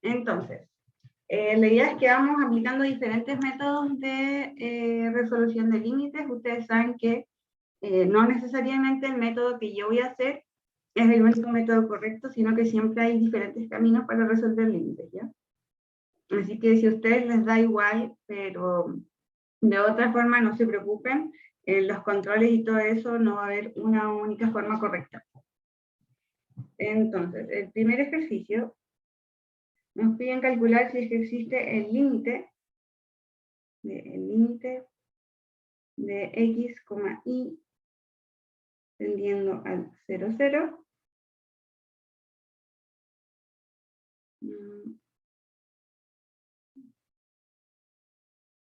Entonces, la idea es que vamos aplicando diferentes métodos de resolución de límites. Ustedes saben que no necesariamente el método que yo voy a hacer es el único método correcto, sino que siempre hay diferentes caminos para resolver límites, ¿ya? Así que si a ustedes les da igual, pero de otra forma no se preocupen, en los controles y todo eso no va a haber una única forma correcta. Entonces, el primer ejercicio nos piden calcular si es que existe el límite de x, y tendiendo al 0, 0,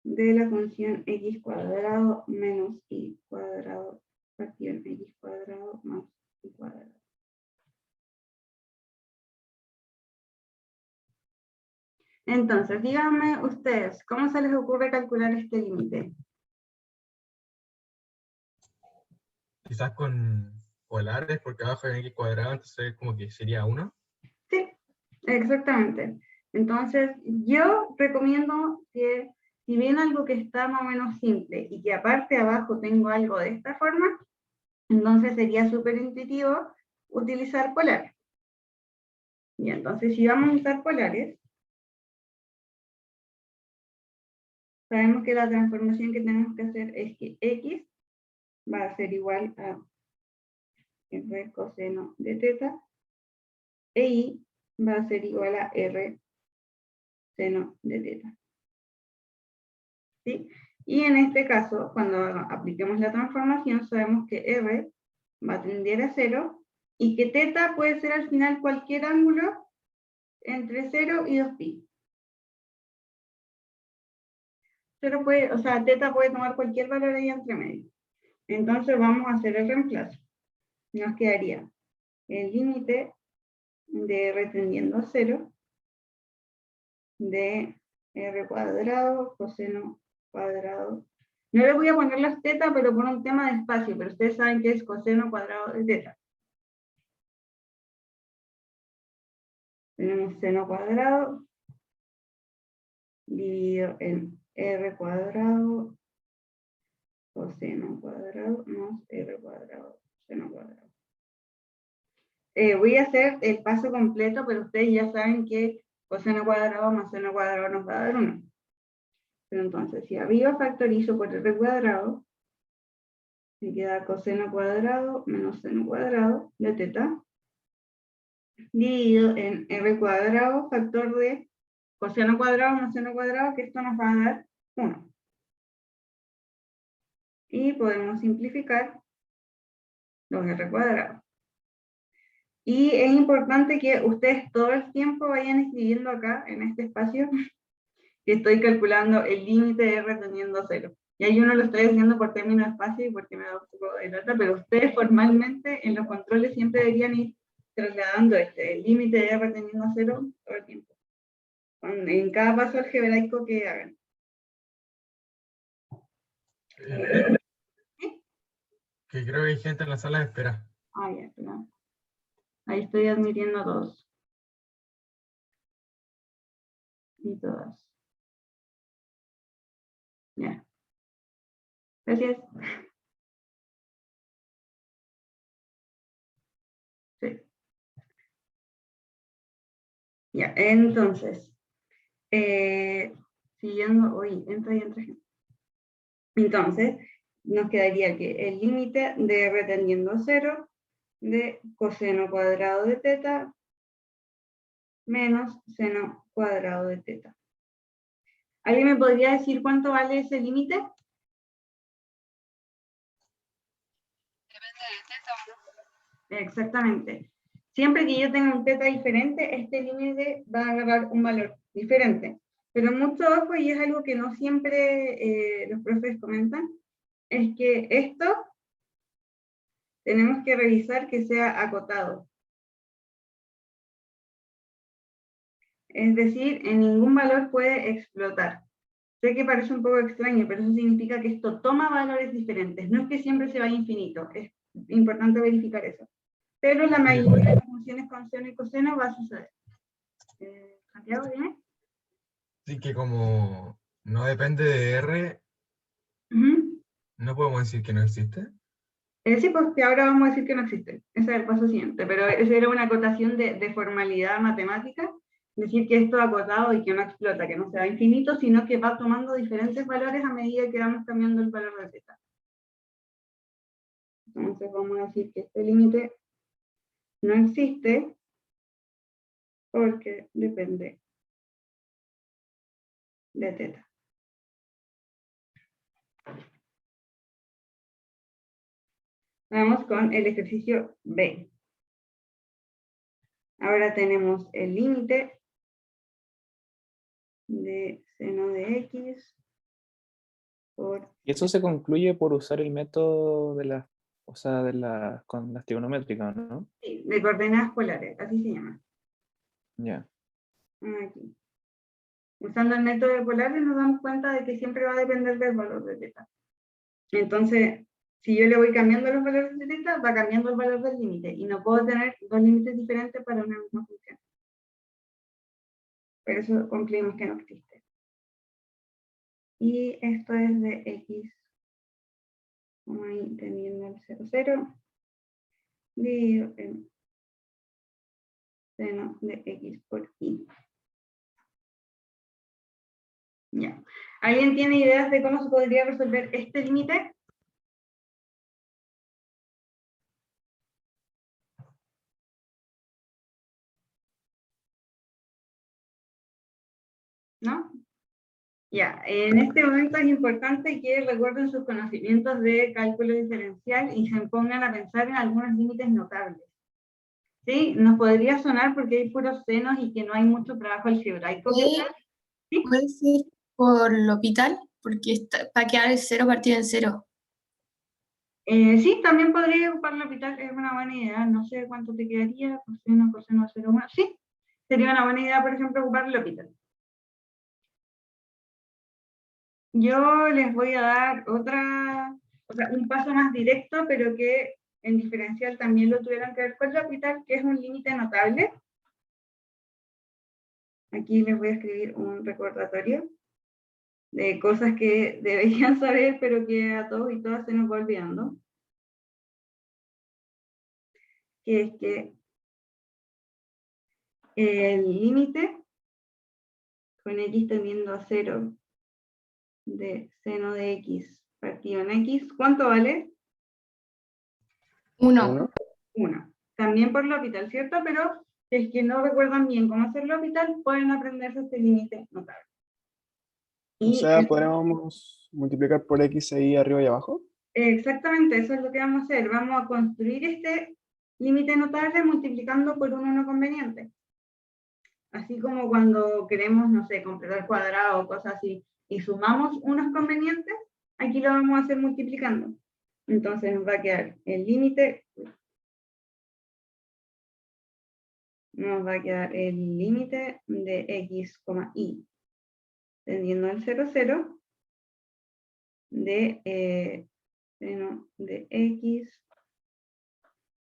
de la función x cuadrado menos y cuadrado partido en x cuadrado más y cuadrado. Entonces, díganme ustedes, ¿cómo se les ocurre calcular este límite? Quizás con polares, porque abajo hay x cuadrado, entonces como que sería 1. Sí, exactamente. Entonces, yo recomiendo que si ven algo que está más o menos simple y que aparte abajo tengo algo de esta forma, entonces sería súper intuitivo utilizar polares. Y entonces, si vamos a usar polares, sabemos que la transformación que tenemos que hacer es que x va a ser igual a r coseno de teta, e y va a ser igual a r seno de teta. ¿Sí? Y en este caso, cuando apliquemos la transformación, sabemos que r va a tender a 0 y que teta puede ser al final cualquier ángulo entre 0 y 2pi. O sea, teta puede tomar cualquier valor ahí entre medio. Entonces vamos a hacer el reemplazo. Nos quedaría el límite de r tendiendo a 0 de r cuadrado coseno cuadrado. No le voy a poner las teta, pero por un tema de espacio, pero ustedes saben que es coseno cuadrado de teta. Tenemos seno cuadrado dividido en r cuadrado coseno cuadrado más r cuadrado seno cuadrado. Voy a hacer el paso completo, pero ustedes ya saben que coseno cuadrado más seno cuadrado nos va a dar 1. Pero entonces, si arriba factorizo por r cuadrado, me queda coseno cuadrado menos seno cuadrado de teta, dividido en r cuadrado factor de coseno cuadrado más seno cuadrado, que esto nos va a dar 1. Y podemos simplificar los r cuadrados. Y es importante que ustedes todo el tiempo vayan escribiendo acá, en este espacio, que estoy calculando el límite de r tendiendo a 0. Y ahí uno lo estoy haciendo por término de espacio y porque me da un poco de lata, pero ustedes formalmente en los controles siempre deberían ir trasladando el límite de r tendiendo a 0 todo el tiempo. En cada paso algebraico que hagan. Que creo que hay gente en la sala de espera. Ah, ya, claro. Ahí estoy admitiendo a todos. Y todas. Ya. Gracias. Sí. Ya, entonces. Siguiendo, entra gente. Entonces, nos quedaría que el límite de r tendiendo a 0 de coseno cuadrado de teta menos seno cuadrado de teta. ¿Alguien me podría decir cuánto vale ese límite? Depende de teta, ¿no? Exactamente. Siempre que yo tenga un teta diferente, este límite va a agarrar un valor diferente. Pero mucho ojo, y es algo que no siempre los profes comentan, es que esto tenemos que revisar que sea acotado. Es decir, en ningún valor puede explotar. Sé que parece un poco extraño, pero eso significa que esto toma valores diferentes. No es que siempre se vaya a infinito, es importante verificar eso. Pero la mayoría de las funciones con seno y coseno va a suceder. Santiago, dime. Sí, que como no depende de R, Ujú. no podemos decir que no existe. Sí, pues que ahora vamos a decir que no existe. Ese es el paso siguiente, pero esa era una acotación de formalidad matemática, decir que esto es acotado y que no explota, que no sea infinito, sino que va tomando diferentes valores a medida que vamos cambiando el valor de teta. Entonces vamos a decir que este límite no existe porque depende de teta. Vamos con el ejercicio B. Ahora tenemos el límite de seno de x por... Y eso se concluye por usar el método de la, o sea, con las trigonométricas, ¿no? Sí, de coordenadas polares, así se llama. Ya. Aquí. Usando el método de polares nos damos cuenta de que siempre va a depender del valor de teta. Entonces, si yo le voy cambiando los valores de teta, va cambiando el valor del límite, y no puedo tener dos límites diferentes para una misma función. Por eso concluimos que no existe. Y esto es de x, como ahí teniendo el 0, 0, dividido en seno de x por y. Ya. ¿Alguien tiene ideas de cómo se podría resolver este límite? ¿No? Ya, en este momento es importante que recuerden sus conocimientos de cálculo diferencial y se pongan a pensar en algunos límites notables. ¿Sí? Nos podría sonar porque hay puros senos y que no hay mucho trabajo algebraico. ¿Sí? Puede ser por L'Hopital, porque va a quedar el 0 partido en 0. Sí, también podría ocupar L'Hopital, es una buena idea. No sé cuánto te quedaría, coseno de 0,1. Sí, sería una buena idea, por ejemplo, ocupar L'Hopital. Yo les voy a dar un paso más directo, pero que en diferencial también lo tuvieron que ver con L'Hopital, que es un límite notable. Aquí les voy a escribir un recordatorio de cosas que deberían saber, pero que a todos y todas se nos va olvidando. Que es que el límite con x tendiendo a 0 de seno de x partido en x, ¿cuánto vale? 1. 1. También por L'Hopital, ¿cierto? Pero si es que no recuerdan bien cómo hacer L'Hopital, pueden aprenderse este límite notable. O Y sea, podríamos multiplicar por x ahí arriba y abajo. exactamente, eso es lo que vamos a hacer. Vamos a construir este límite notable multiplicando por un 1 conveniente. Así como cuando queremos, no sé, completar cuadrado o cosas así, y sumamos unos convenientes, aquí lo vamos a hacer multiplicando. Entonces nos va a quedar el límite, nos va a quedar el límite de x, y, tendiendo al 0, 0, de seno de x,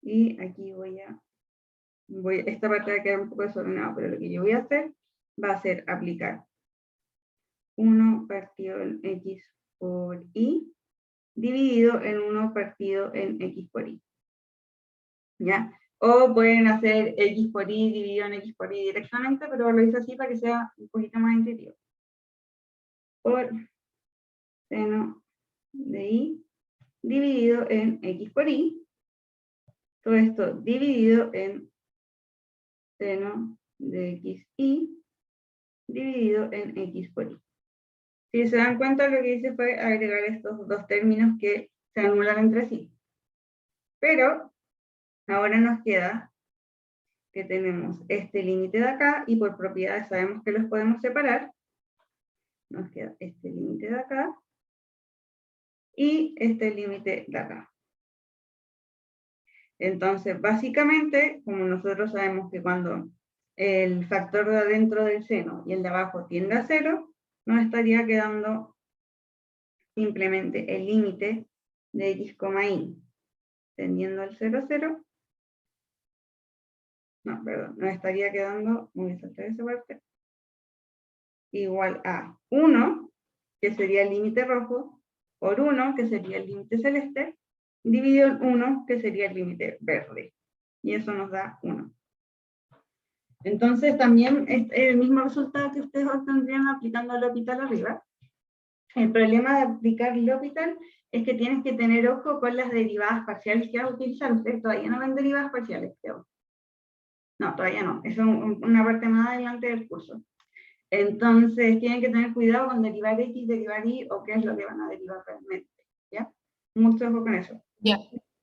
y aquí esta parte va a quedar un poco desordenada, pero lo que yo voy a hacer va a ser aplicar 1 partido en x por y, dividido en 1 partido en x por y. ¿Ya? O pueden hacer x por y dividido en x por y directamente, pero lo hice así para que sea un poquito más intuitivo. Por seno de y dividido en x por y. Todo esto dividido en seno de x y dividido en x por y. Si se dan cuenta, lo que hice fue agregar estos dos términos que se anulan entre sí. Pero ahora nos queda que tenemos este límite de acá, y por propiedades sabemos que los podemos separar. Nos queda este límite de acá y este límite de acá. Entonces, básicamente, como nosotros sabemos que cuando el factor de adentro del seno y el de abajo tiende a 0, nos estaría quedando simplemente el límite de x, y tendiendo al 0, 0. No, perdón, nos estaría quedando, voy a saltar esa parte, igual a 1, que sería el límite rojo, por 1, que sería el límite celeste, dividido en 1, que sería el límite verde. Y eso nos da 1. Entonces también es el mismo resultado que ustedes obtendrían aplicando L'Hopital arriba. El problema de aplicar L'Hopital es que tienes que tener ojo con las derivadas parciales que vas a utilizar. Ustedes todavía no ven derivadas parciales, creo. No, todavía no. Eso es una parte más adelante del curso. Entonces tienen que tener cuidado con derivar X, derivar Y, o qué es lo que van a derivar realmente. ¿Ya? Mucho ojo con eso. Ya.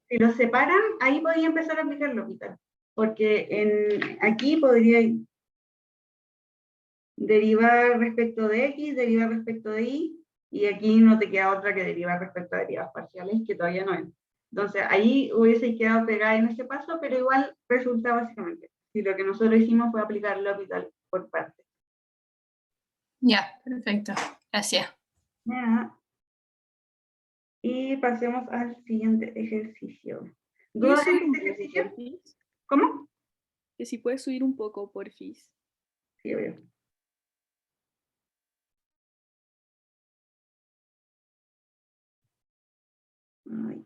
Si los separan, ahí podría empezar a aplicar L'Hopital. Porque aquí podría derivar respecto de X, derivar respecto de Y, y aquí no te queda otra que derivar respecto a derivadas parciales, que todavía no es. Entonces, ahí hubiese quedado pegada en ese paso, pero igual resulta básicamente. Si lo que nosotros hicimos fue aplicar L'Hopital por parte. Ya, perfecto. Gracias. Ya. Y pasemos al siguiente ejercicio. ¿Puedes ¿Dudas en subir un este poco, ejercicio? porfis? ¿Cómo? Que si puedes subir un poco, porfis. Sí, obvio. Ay,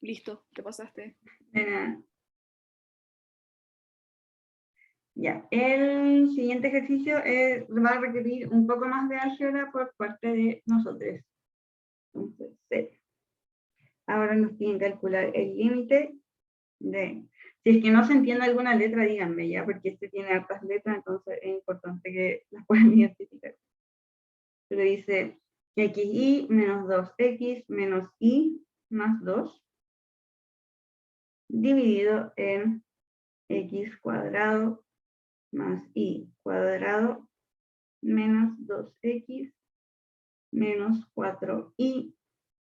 Listo, te pasaste. de nada. Ya, el siguiente ejercicio va a requerir un poco más de álgebra por parte de nosotros. Entonces, ahora nos tienen que calcular el límite de... Si es que no se entiende alguna letra, díganme ya, porque este tiene hartas letras, entonces es importante que las puedan identificar. Le dice xy menos 2x menos y más 2 dividido en x cuadrado más y cuadrado menos 2x menos 4y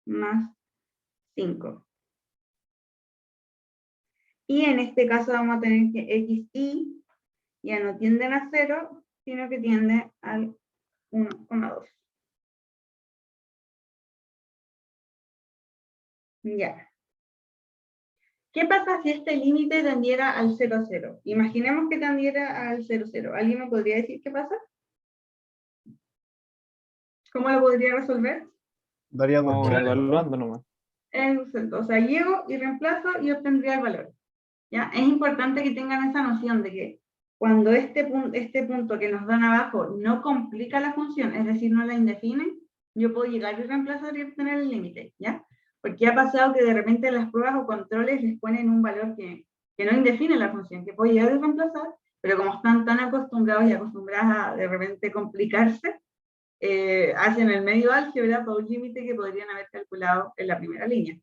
más 5. Y en este caso vamos a tener que xy ya no tienden a 0, sino que tiende al 1,2. Ya. ¿Qué pasa si este límite tendiera al 0, 0? Imaginemos que tendiera al 0, 0. ¿Alguien me podría decir qué pasa? ¿Cómo lo podría resolver? Daría Como 2. evaluando nomás. O sea, llego y reemplazo y obtendría el valor. ¿Ya? Es importante que tengan esa noción de que cuando este punto que nos dan abajo no complica la función, es decir, no la indefine, yo puedo llegar y reemplazar y obtener el límite, ¿ya? Porque ha pasado que de repente en las pruebas o controles les ponen un valor que no indefine la función, que puedo llegar y reemplazar, pero como están tan acostumbrados y acostumbradas a de repente complicarse, hacen el medio álgebra para un límite que podrían haber calculado en la primera línea.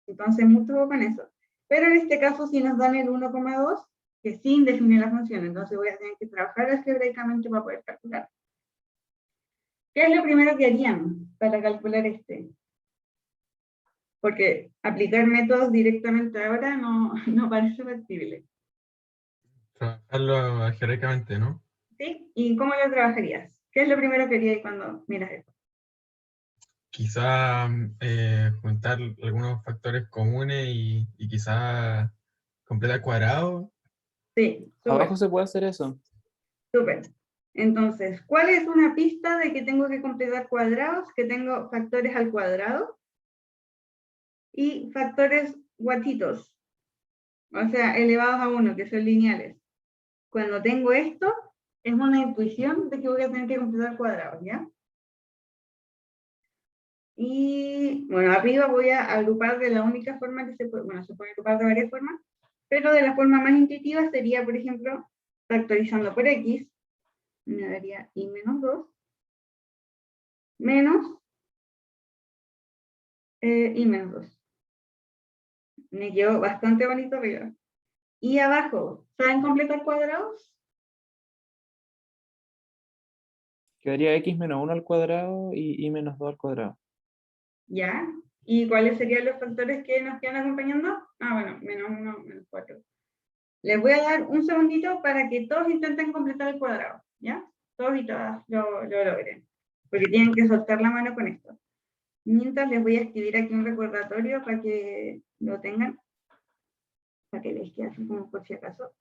Entonces, mucho ojo con eso. Pero en este caso, si nos dan el 1,2, que sí define la función, entonces voy a tener que trabajar algebraicamente para poder calcular. ¿Qué es lo primero que harían para calcular este? Porque aplicar métodos directamente ahora no parece factible. Trabajarlo algebraicamente, ¿no? ¿Sí? ¿Y cómo lo trabajarías? ¿Qué es lo primero que harías cuando miras esto? Quizá juntar algunos factores comunes y quizá completar cuadrado. Sí, súper. Abajo se puede hacer eso. Súper. Entonces, ¿cuál es una pista de que tengo que completar cuadrados? Que tengo factores al cuadrado y factores guatitos, o sea, elevados a 1, que son lineales. Cuando tengo esto, es una intuición de que voy a tener que completar cuadrados, ¿ya? Y, bueno, arriba voy a agrupar de la única forma que se puede, bueno, se puede agrupar de varias formas, pero de la forma más intuitiva sería, por ejemplo, factorizando por x, me daría y menos 2, menos y menos 2. Me quedó bastante bonito arriba. Y abajo, ¿saben completar cuadrados? Quedaría x menos 1 al cuadrado y y menos 2 al cuadrado. ¿Ya? ¿Y cuáles serían los factores que nos quedan acompañando? Ah, bueno, menos 1, menos 4. Les voy a dar un segundito para que todos intenten completar el cuadrado, ¿ya? Todos y todas lo logren, porque tienen que soltar la mano con esto. Mientras les voy a escribir aquí un recordatorio para que lo tengan, para que les quede así como por si acaso.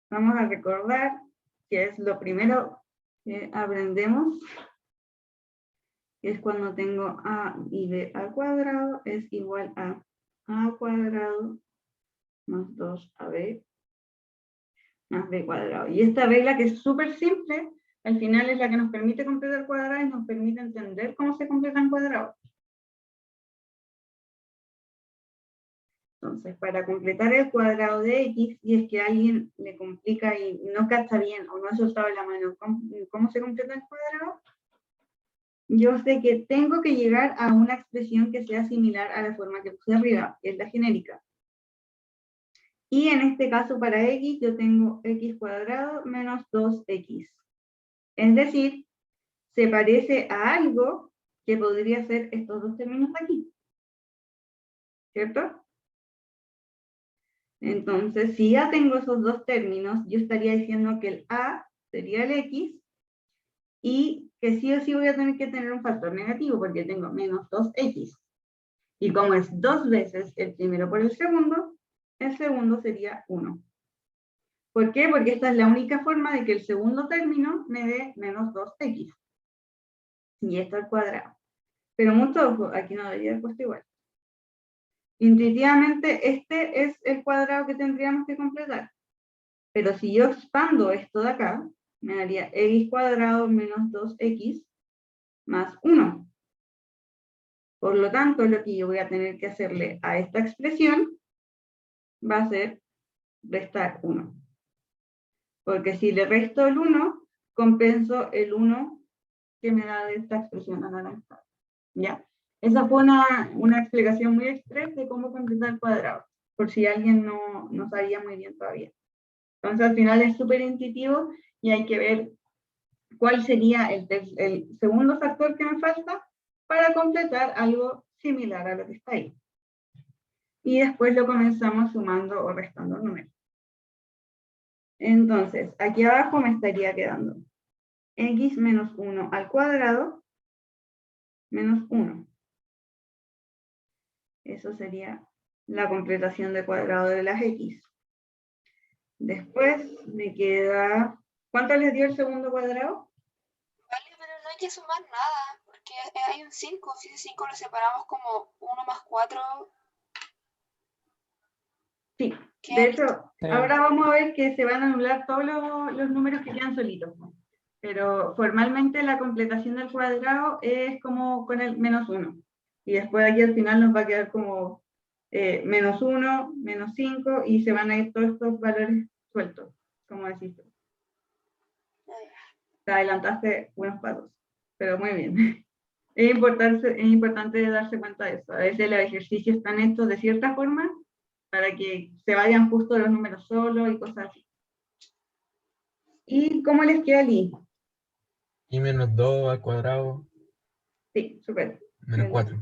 Vamos a recordar que es lo primero que aprendemos, que es cuando tengo a y b al cuadrado, es igual a cuadrado más 2ab más b cuadrado. Y esta regla, que es súper simple, al final es la que nos permite completar cuadrados y nos permite entender cómo se completan cuadrados. Entonces, para completar el cuadrado de x, y es que a alguien le complica y no cacha bien o no ha soltado la mano cómo se completa el cuadrado, yo sé que tengo que llegar a una expresión que sea similar a la forma que puse arriba, que es la genérica. Y en este caso para x yo tengo x cuadrado menos 2x. Es decir, se parece a algo que podría ser estos dos términos de aquí. ¿Cierto? Entonces, si ya tengo esos dos términos, yo estaría diciendo que el a sería el x y que sí o sí voy a tener que tener un factor negativo porque tengo menos 2x. Y como es 2 veces el primero por el segundo sería 1. ¿Por qué? Porque esta es la única forma de que el segundo término me dé menos 2x. Y esto al cuadrado. Pero mucho ojo, aquí no debería haber puesto igual. Intuitivamente, este es el cuadrado que tendríamos que completar. Pero si yo expando esto de acá, me daría x cuadrado menos 2x más 1. Por lo tanto, lo que yo voy a tener que hacerle a esta expresión va a ser restar 1. Porque si le resto el 1, compenso el 1 que me da de esta expresión anaranjada. ¿Ya? Esa fue una explicación muy expresa de cómo completar el cuadrado, por si alguien no sabía muy bien todavía. Entonces al final es súper intuitivo y hay que ver cuál sería el segundo factor que me falta para completar algo similar a lo que está ahí. Y después lo comenzamos sumando o restando números. Entonces, aquí abajo me estaría quedando x menos 1 al cuadrado menos 1. Eso sería la completación de cuadrado de las x. Después me queda... ¿Cuánto les dio el segundo cuadrado? Vale, pero no hay que sumar nada, porque hay un 5. Si ese 5 lo separamos como 1 más 4, Sí, queda de hecho, Sí. ahora vamos a ver que se van a anular todos los números que quedan solitos. Pero formalmente la completación del cuadrado es como con el menos 1. Y después aquí al final nos va a quedar como menos 1, menos 5, y se van a ir todos estos valores sueltos, como decís tú. Te adelantaste unos pasos, pero muy bien. Es importante darse cuenta de eso. A veces los ejercicios están hechos de cierta forma para que se vayan justo los números solos y cosas así. ¿Y cómo les queda el i? Y menos 2 al cuadrado, Sí, súper. menos 4.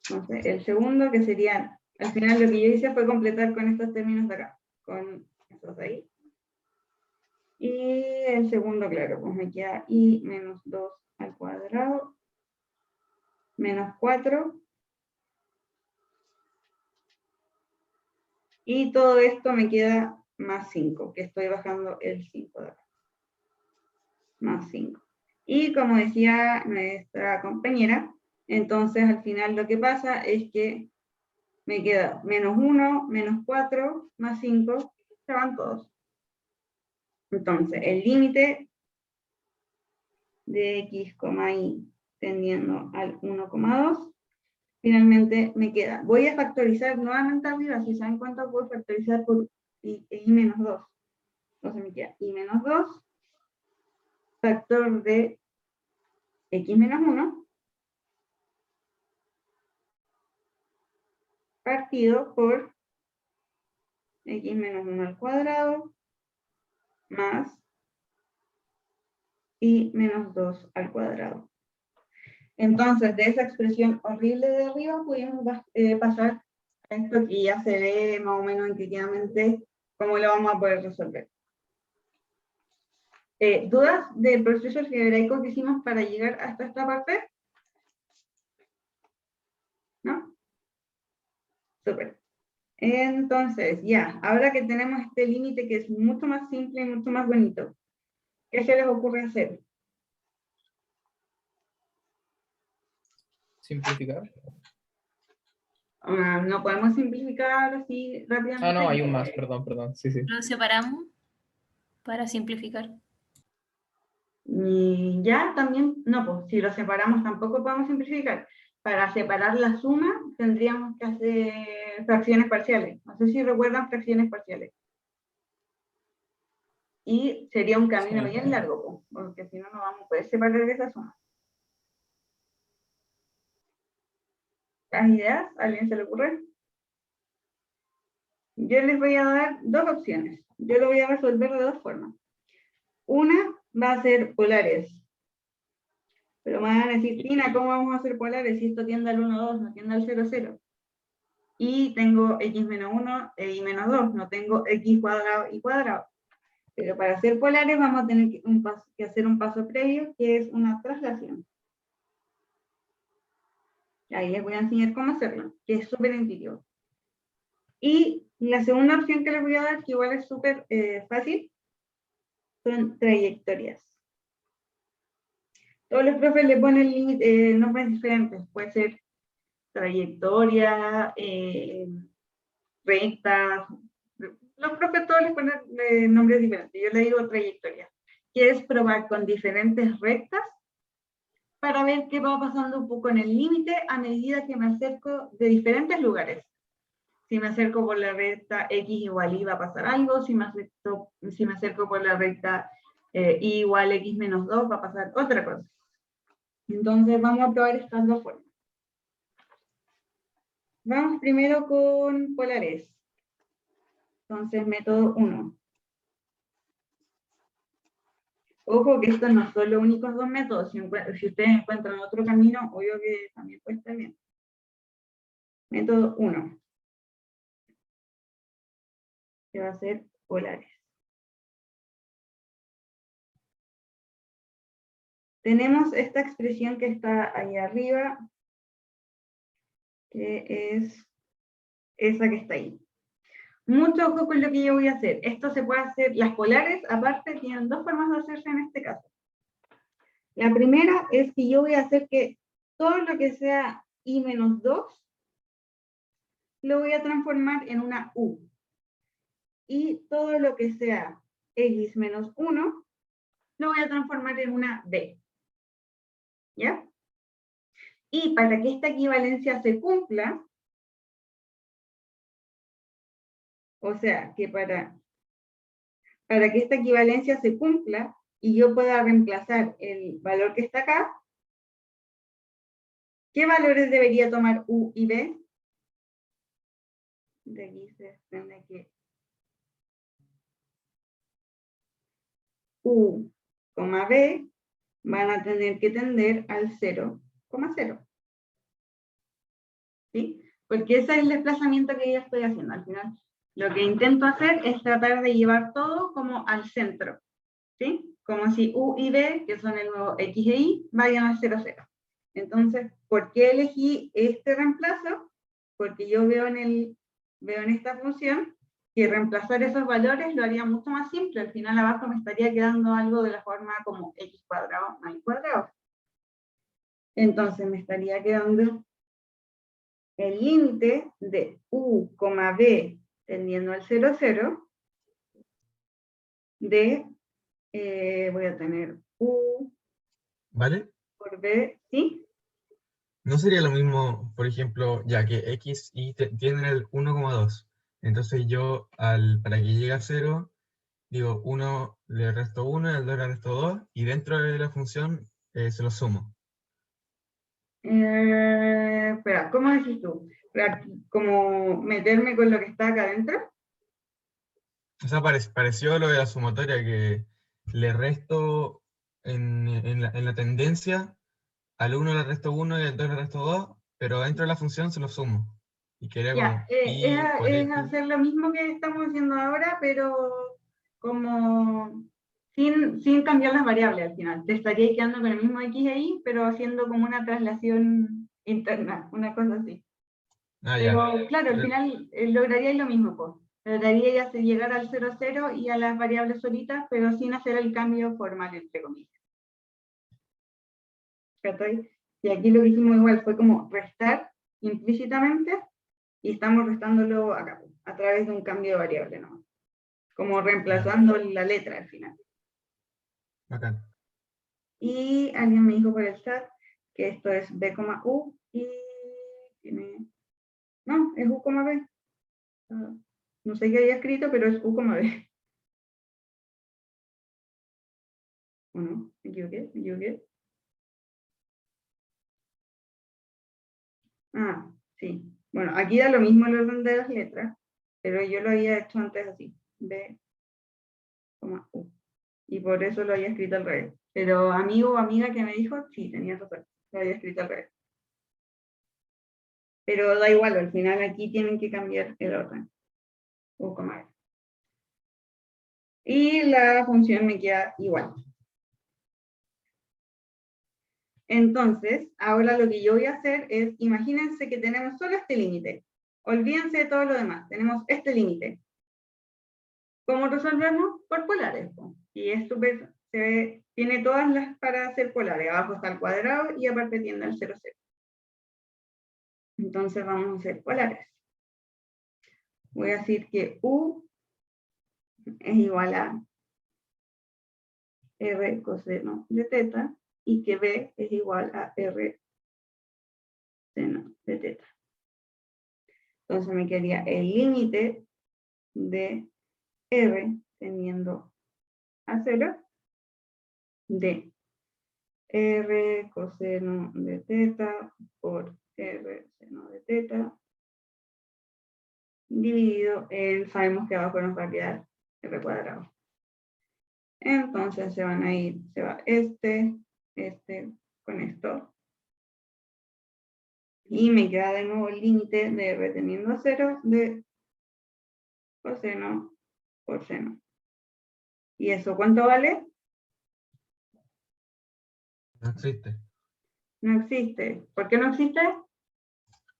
Entonces, el segundo, que sería, al final lo que yo hice fue completar con estos términos de acá, con estos de ahí. Y el segundo, claro, pues me queda i menos 2 al cuadrado, menos 4. Y todo esto me queda más 5, que estoy bajando el 5 de acá. Más 5. Y como decía nuestra compañera, entonces al final lo que pasa es que me queda menos 1, menos 4, más 5, se van todos. Entonces, el límite de x, y tendiendo al 1,2, finalmente me queda. Voy a factorizar nuevamente arriba, si saben cuánto puedo factorizar por i menos 2. Entonces me queda i menos 2, factor de x menos 1, partido por x menos 1 al cuadrado, más i menos 2 al cuadrado. Entonces, de esa expresión horrible de arriba, pudimos pasar a esto que ya se ve más o menos intuitivamente cómo lo vamos a poder resolver. ¿Dudas del proceso algebraico que hicimos para llegar hasta esta parte? ¿No? Súper. Entonces, ya, ahora que tenemos este límite que es mucho más simple y mucho más bonito, ¿qué se les ocurre hacer? simplificar. No podemos simplificar así rápidamente. Ah, no, hay un más, perdón. Sí. Lo separamos para simplificar. Y ya también, no, pues si lo separamos tampoco podemos simplificar. Para separar la suma tendríamos que hacer fracciones parciales. No sé si recuerdan fracciones parciales. Y sería un camino Sí. bien largo, pues, porque si no, no vamos a poder separar esa suma. ¿Las ideas? ¿A alguien se le ocurre? Yo les voy a dar dos opciones. Yo lo voy a resolver de dos formas. Una va a ser polares. Pero me van a decir, Tina, ¿cómo vamos a hacer polares si esto tiende al 1, 2, no tiende al 0, 0? Y tengo x menos 1 y menos 2, no tengo x cuadrado y cuadrado. Pero para hacer polares vamos a tener que hacer un paso previo, que es una traslación. Ahí les voy a enseñar cómo hacerlo, que es súper intuitivo. Y la segunda opción que les voy a dar, que igual es súper fácil, son trayectorias. Todos los profes le ponen nombres diferentes. Puede ser trayectoria, rectas. Los profes todos les ponen nombres diferentes. Yo le digo trayectoria, que es probar con diferentes rectas para ver qué va pasando un poco en el límite a medida que me acerco de diferentes lugares. Si me acerco por la recta x igual y va a pasar algo, si me acerco por la recta y igual x menos 2 va a pasar otra cosa. Entonces vamos a probar estas dos formas. Vamos primero con polares. Entonces método 1. Ojo que estos no son los únicos dos métodos. Si ustedes encuentran otro camino, obvio que también puede estar bien. Método 1. Que va a ser polares. Tenemos esta expresión que está ahí arriba, que es esa que está ahí. Mucho ojo con lo que yo voy a hacer. Esto se puede hacer, las polares aparte tienen dos formas de hacerse en este caso. La primera es que yo voy a hacer que todo lo que sea i menos 2 lo voy a transformar en una u. Y todo lo que sea x menos 1 lo voy a transformar en una b. ¿Ya? Y para que esta equivalencia se cumpla, o sea, que para que esta equivalencia se cumpla y yo pueda reemplazar el valor que está acá, ¿qué valores debería tomar u y b? De aquí se desprende que u, b van a tener que tender al 0,0. ¿Sí? Porque ese es el desplazamiento que yo estoy haciendo. Al final, lo que intento hacer es tratar de llevar todo como al centro. ¿Sí? Como si u y b, que son el nuevo x e y, vayan al 0, 0. Entonces, ¿por qué elegí este reemplazo? Porque yo veo en esta función que reemplazar esos valores lo haría mucho más simple. Al final abajo me estaría quedando algo de la forma como x cuadrado más y cuadrado. Entonces me estaría quedando el límite de u, b tendiendo al 0, 0 de, voy a tener u ¿Vale? por b, ¿sí? ¿No sería lo mismo, por ejemplo, ya que x y tienen el 1,2? Entonces yo, para que llegue a 0, digo 1 le resto 1, el 2 le resto 2, y dentro de la función se lo sumo. Espera, ¿cómo decís tú? ¿Como meterme con lo que está acá adentro? O sea, pareció lo de la sumatoria, que le resto en la tendencia, al 1 le resto 1 y al 2 le resto 2, pero dentro de la función se lo sumo. Y quería Ya, como y por es x. hacer lo mismo que estamos haciendo ahora, pero como sin cambiar las variables al final. Te estaría quedando con el mismo x e y, pero haciendo como una traslación interna, una cosa así. Ah, Pero ya. claro, al final lograría lo mismo, pues. Lograría ya llegar al 0, 0 y a las variables solitas, pero sin hacer el cambio formal, entre comillas. ¿Cachai? Y aquí lo que hicimos igual fue como restar implícitamente y estamos restándolo acá, a través de un cambio de variable, ¿no? Como reemplazando la letra al final. Bacán. Y alguien me dijo por el chat que esto es b, u y tiene... No, es u, b. No sé qué había escrito, pero es u, b. ¿O no? ¿Me equivoqué? ¿Me equivoqué? Ah, sí. Bueno, aquí da lo mismo el orden de las letras, pero yo lo había hecho antes así. B, u. Y por eso lo había escrito al revés. Pero amigo o amiga que me dijo, sí, tenía razón. Lo había escrito al revés. Pero da igual, al final aquí tienen que cambiar el orden. U, B. Y la función me queda igual. Entonces, ahora lo que yo voy a hacer es, imagínense que tenemos solo este límite. Olvídense de todo lo demás. Tenemos este límite. ¿Cómo resolvemos? Por polares. Y es súper, tiene todas las para hacer polares. Abajo está el cuadrado y aparte tiene el 0, 0. Entonces vamos a hacer polares. Voy a decir que U es igual a R coseno de teta y que B es igual a R seno de teta. Entonces me quedaría el límite de R teniendo a 0 de R coseno de teta por R seno de teta dividido en, sabemos que abajo nos va a quedar R cuadrado. Entonces se van a ir, se va este con esto. Y me queda de nuevo el límite de R teniendo a 0 de coseno por seno. ¿Y eso cuánto vale? No existe, No existe. ¿Por qué no existe?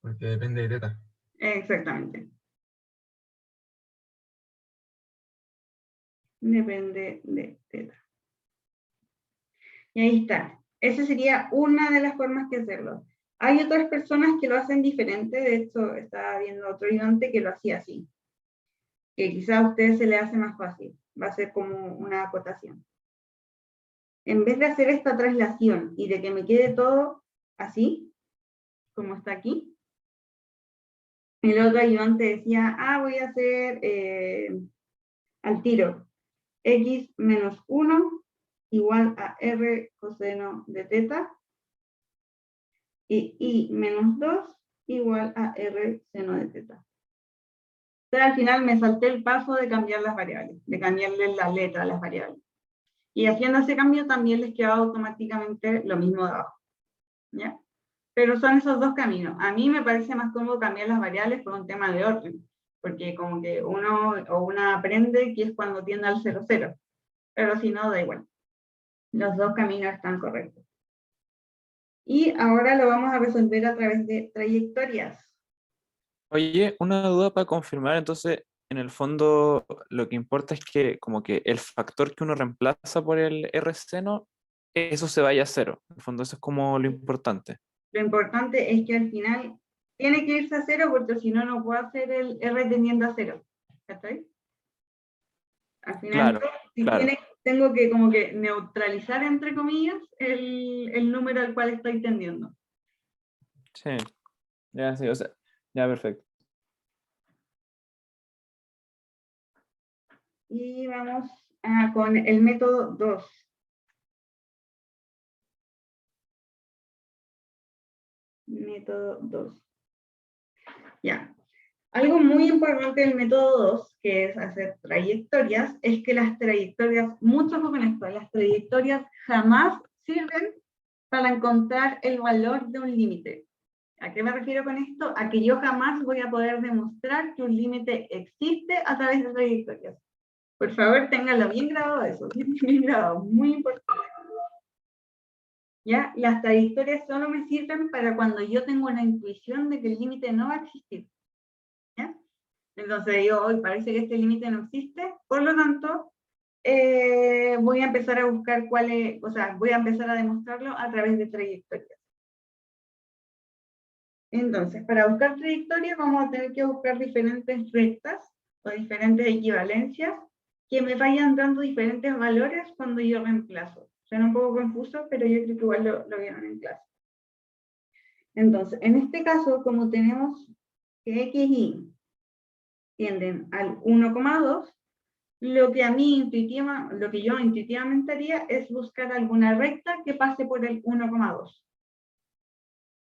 porque depende de teta. Exactamente. Depende de teta. Y ahí está. Esa sería una de las formas que hacerlo. Hay otras personas que lo hacen diferente. De hecho, estaba viendo otro ayudante que lo hacía así. Que quizás a ustedes se le hace más fácil. Va a ser como una acotación. En vez de hacer esta traslación y de que me quede todo así, como está aquí, el otro ayudante decía, voy a hacer al tiro x menos 1 igual a r coseno de teta y y menos 2 igual a r seno de teta. Entonces al final me salté el paso de cambiar las variables, de cambiarle la letra a las variables. Y haciendo ese cambio también les queda automáticamente lo mismo de abajo. ¿Ya? Pero son esos dos caminos. A mí me parece más cómodo cambiar las variables por un tema de orden, porque como que uno o una aprende que es cuando tiende al 0, 0. Pero si no, da igual. Los dos caminos están correctos. Y ahora lo vamos a resolver a través de trayectorias. Oye, una duda para confirmar, entonces, en el fondo, lo que importa es que como que el factor que uno reemplaza por el R seno, eso se vaya a 0. En el fondo, eso es como lo importante. Lo importante es que al final tiene que irse a 0 porque si no, no puedo hacer el R tendiendo a 0. ¿Está? Al final, Claro, si claro. tengo que como que neutralizar, entre comillas, el número al cual estoy tendiendo. Sí, ya, sí, o sea, ya, perfecto. Y vamos con el método 2. Método 2. Ya. Algo muy importante del método 2, que es hacer trayectorias, es que las trayectorias, mucho con esto, las trayectorias jamás sirven para encontrar el valor de un límite. ¿A qué me refiero con esto? A que yo jamás voy a poder demostrar que un límite existe a través de trayectorias. Por favor, ténganlo bien grabado eso, bien grabado, muy importante. ¿Ya? Las trayectorias solo me sirven para cuando yo tengo una intuición de que el límite no va a existir. ¿Ya? Entonces digo, hoy parece que este límite no existe, por lo tanto, voy a empezar a buscar cuál es, o sea, voy a empezar a demostrarlo a través de trayectorias. Entonces, para buscar trayectorias vamos a tener que buscar diferentes rectas o diferentes equivalencias que me vayan dando diferentes valores cuando yo reemplazo. Suena un poco confuso, pero yo creo que igual lo vieron en clase. Entonces, en este caso, como tenemos que x y tienden al 1,2, lo que yo intuitivamente haría es buscar alguna recta que pase por el 1,2.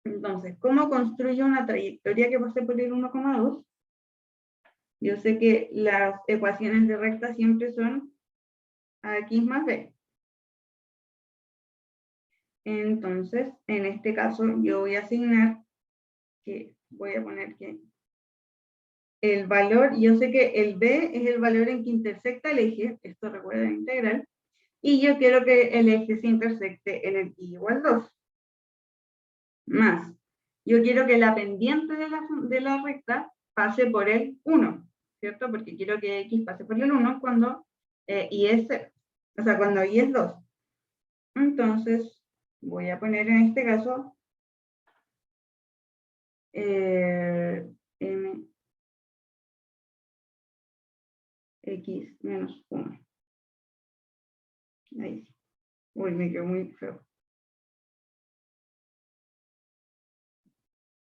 Entonces, ¿cómo construyo una trayectoria que pase por el 1,2? Yo sé que las ecuaciones de recta siempre son ax más b. Entonces, en este caso, yo voy a asignar voy a poner que el valor, yo sé que el b es el valor en que intersecta el eje, esto recuerda la integral, y yo quiero que el eje se intersecte en el y igual 2. Más, yo quiero que la pendiente de la recta pase por el 1, ¿cierto? Porque quiero que x pase por el 1 cuando y es 0, o sea, cuando y es 2. Entonces, voy a poner en este caso m x menos 1. Ahí sí. Uy, me quedó muy feo.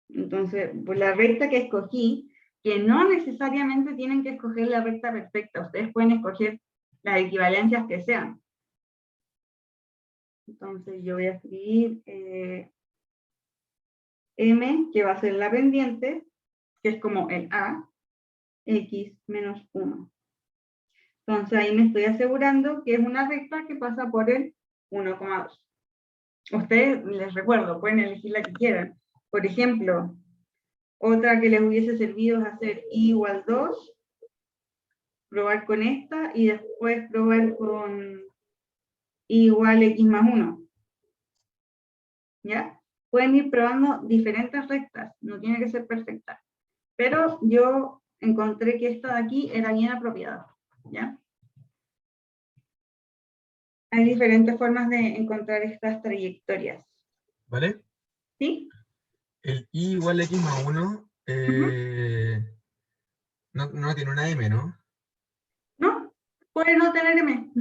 Entonces, pues la recta que escogí, que no necesariamente tienen que escoger la recta perfecta, ustedes pueden escoger las equivalencias que sean. Entonces yo voy a escribir m, que va a ser la pendiente, que es como el a, x menos 1. Entonces ahí me estoy asegurando que es una recta que pasa por el 1,2. Ustedes, les recuerdo, pueden elegir la que quieran. Por ejemplo, otra que les hubiese servido es hacer y igual 2, probar con esta y después probar con y igual x más 1. ¿Ya? Pueden ir probando diferentes rectas, no tiene que ser perfecta. Pero yo encontré que esta de aquí era bien apropiada. ¿Ya? Hay diferentes formas de encontrar estas trayectorias. ¿Vale? ¿Sí? El y igual a x más 1 no tiene una m, ¿no? No, puede no tener m.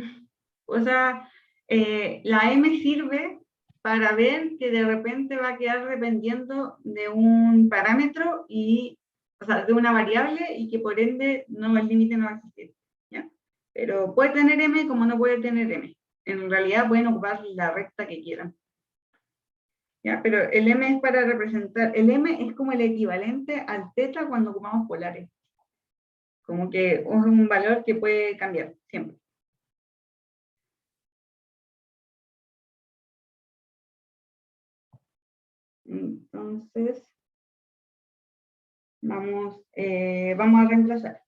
O sea, la m sirve para ver que de repente va a quedar dependiendo de un parámetro o sea, de una variable y que por ende el límite no va a existir. ¿Ya? Pero puede tener m como no puede tener m. En realidad pueden ocupar la recta que quieran. ¿Ya? Pero el m es para representar, el m es como el equivalente al teta cuando ocupamos polares. Como que es un valor que puede cambiar siempre. Entonces, vamos a reemplazar.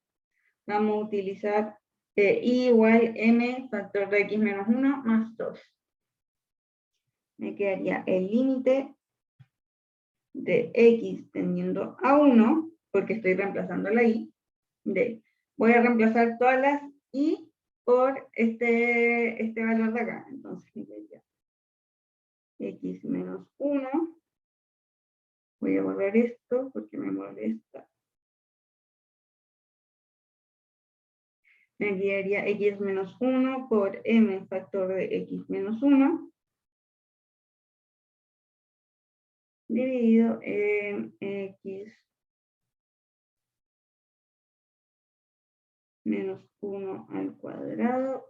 Vamos a utilizar y igual m factor de x menos 1 más 2. Me quedaría el límite de x tendiendo a 1, porque estoy reemplazando la y, voy a reemplazar todas las y por este valor de acá. Entonces, me quedaría x menos 1. Voy a borrar esto porque me molesta. Me quedaría x menos 1 por m factor de x menos 1 dividido en x menos 1 al cuadrado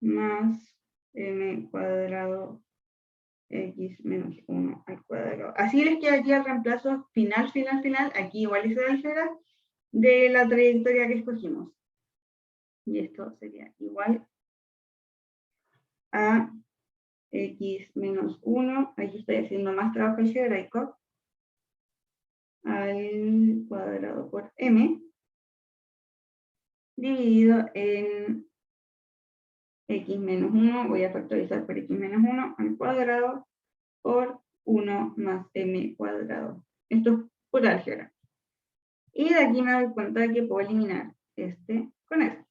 más m cuadrado x menos 1 al cuadrado. Así les quedaría el reemplazo final, aquí igual hice la álgebra, de la trayectoria que escogimos. Y esto sería igual a x menos 1, aquí estoy haciendo más trabajo algebraico, al cuadrado por m, dividido en x menos 1, voy a factorizar por x menos 1 al cuadrado, por 1 más m cuadrado. Esto es pura álgebra. Y de aquí me doy cuenta que puedo eliminar este con este.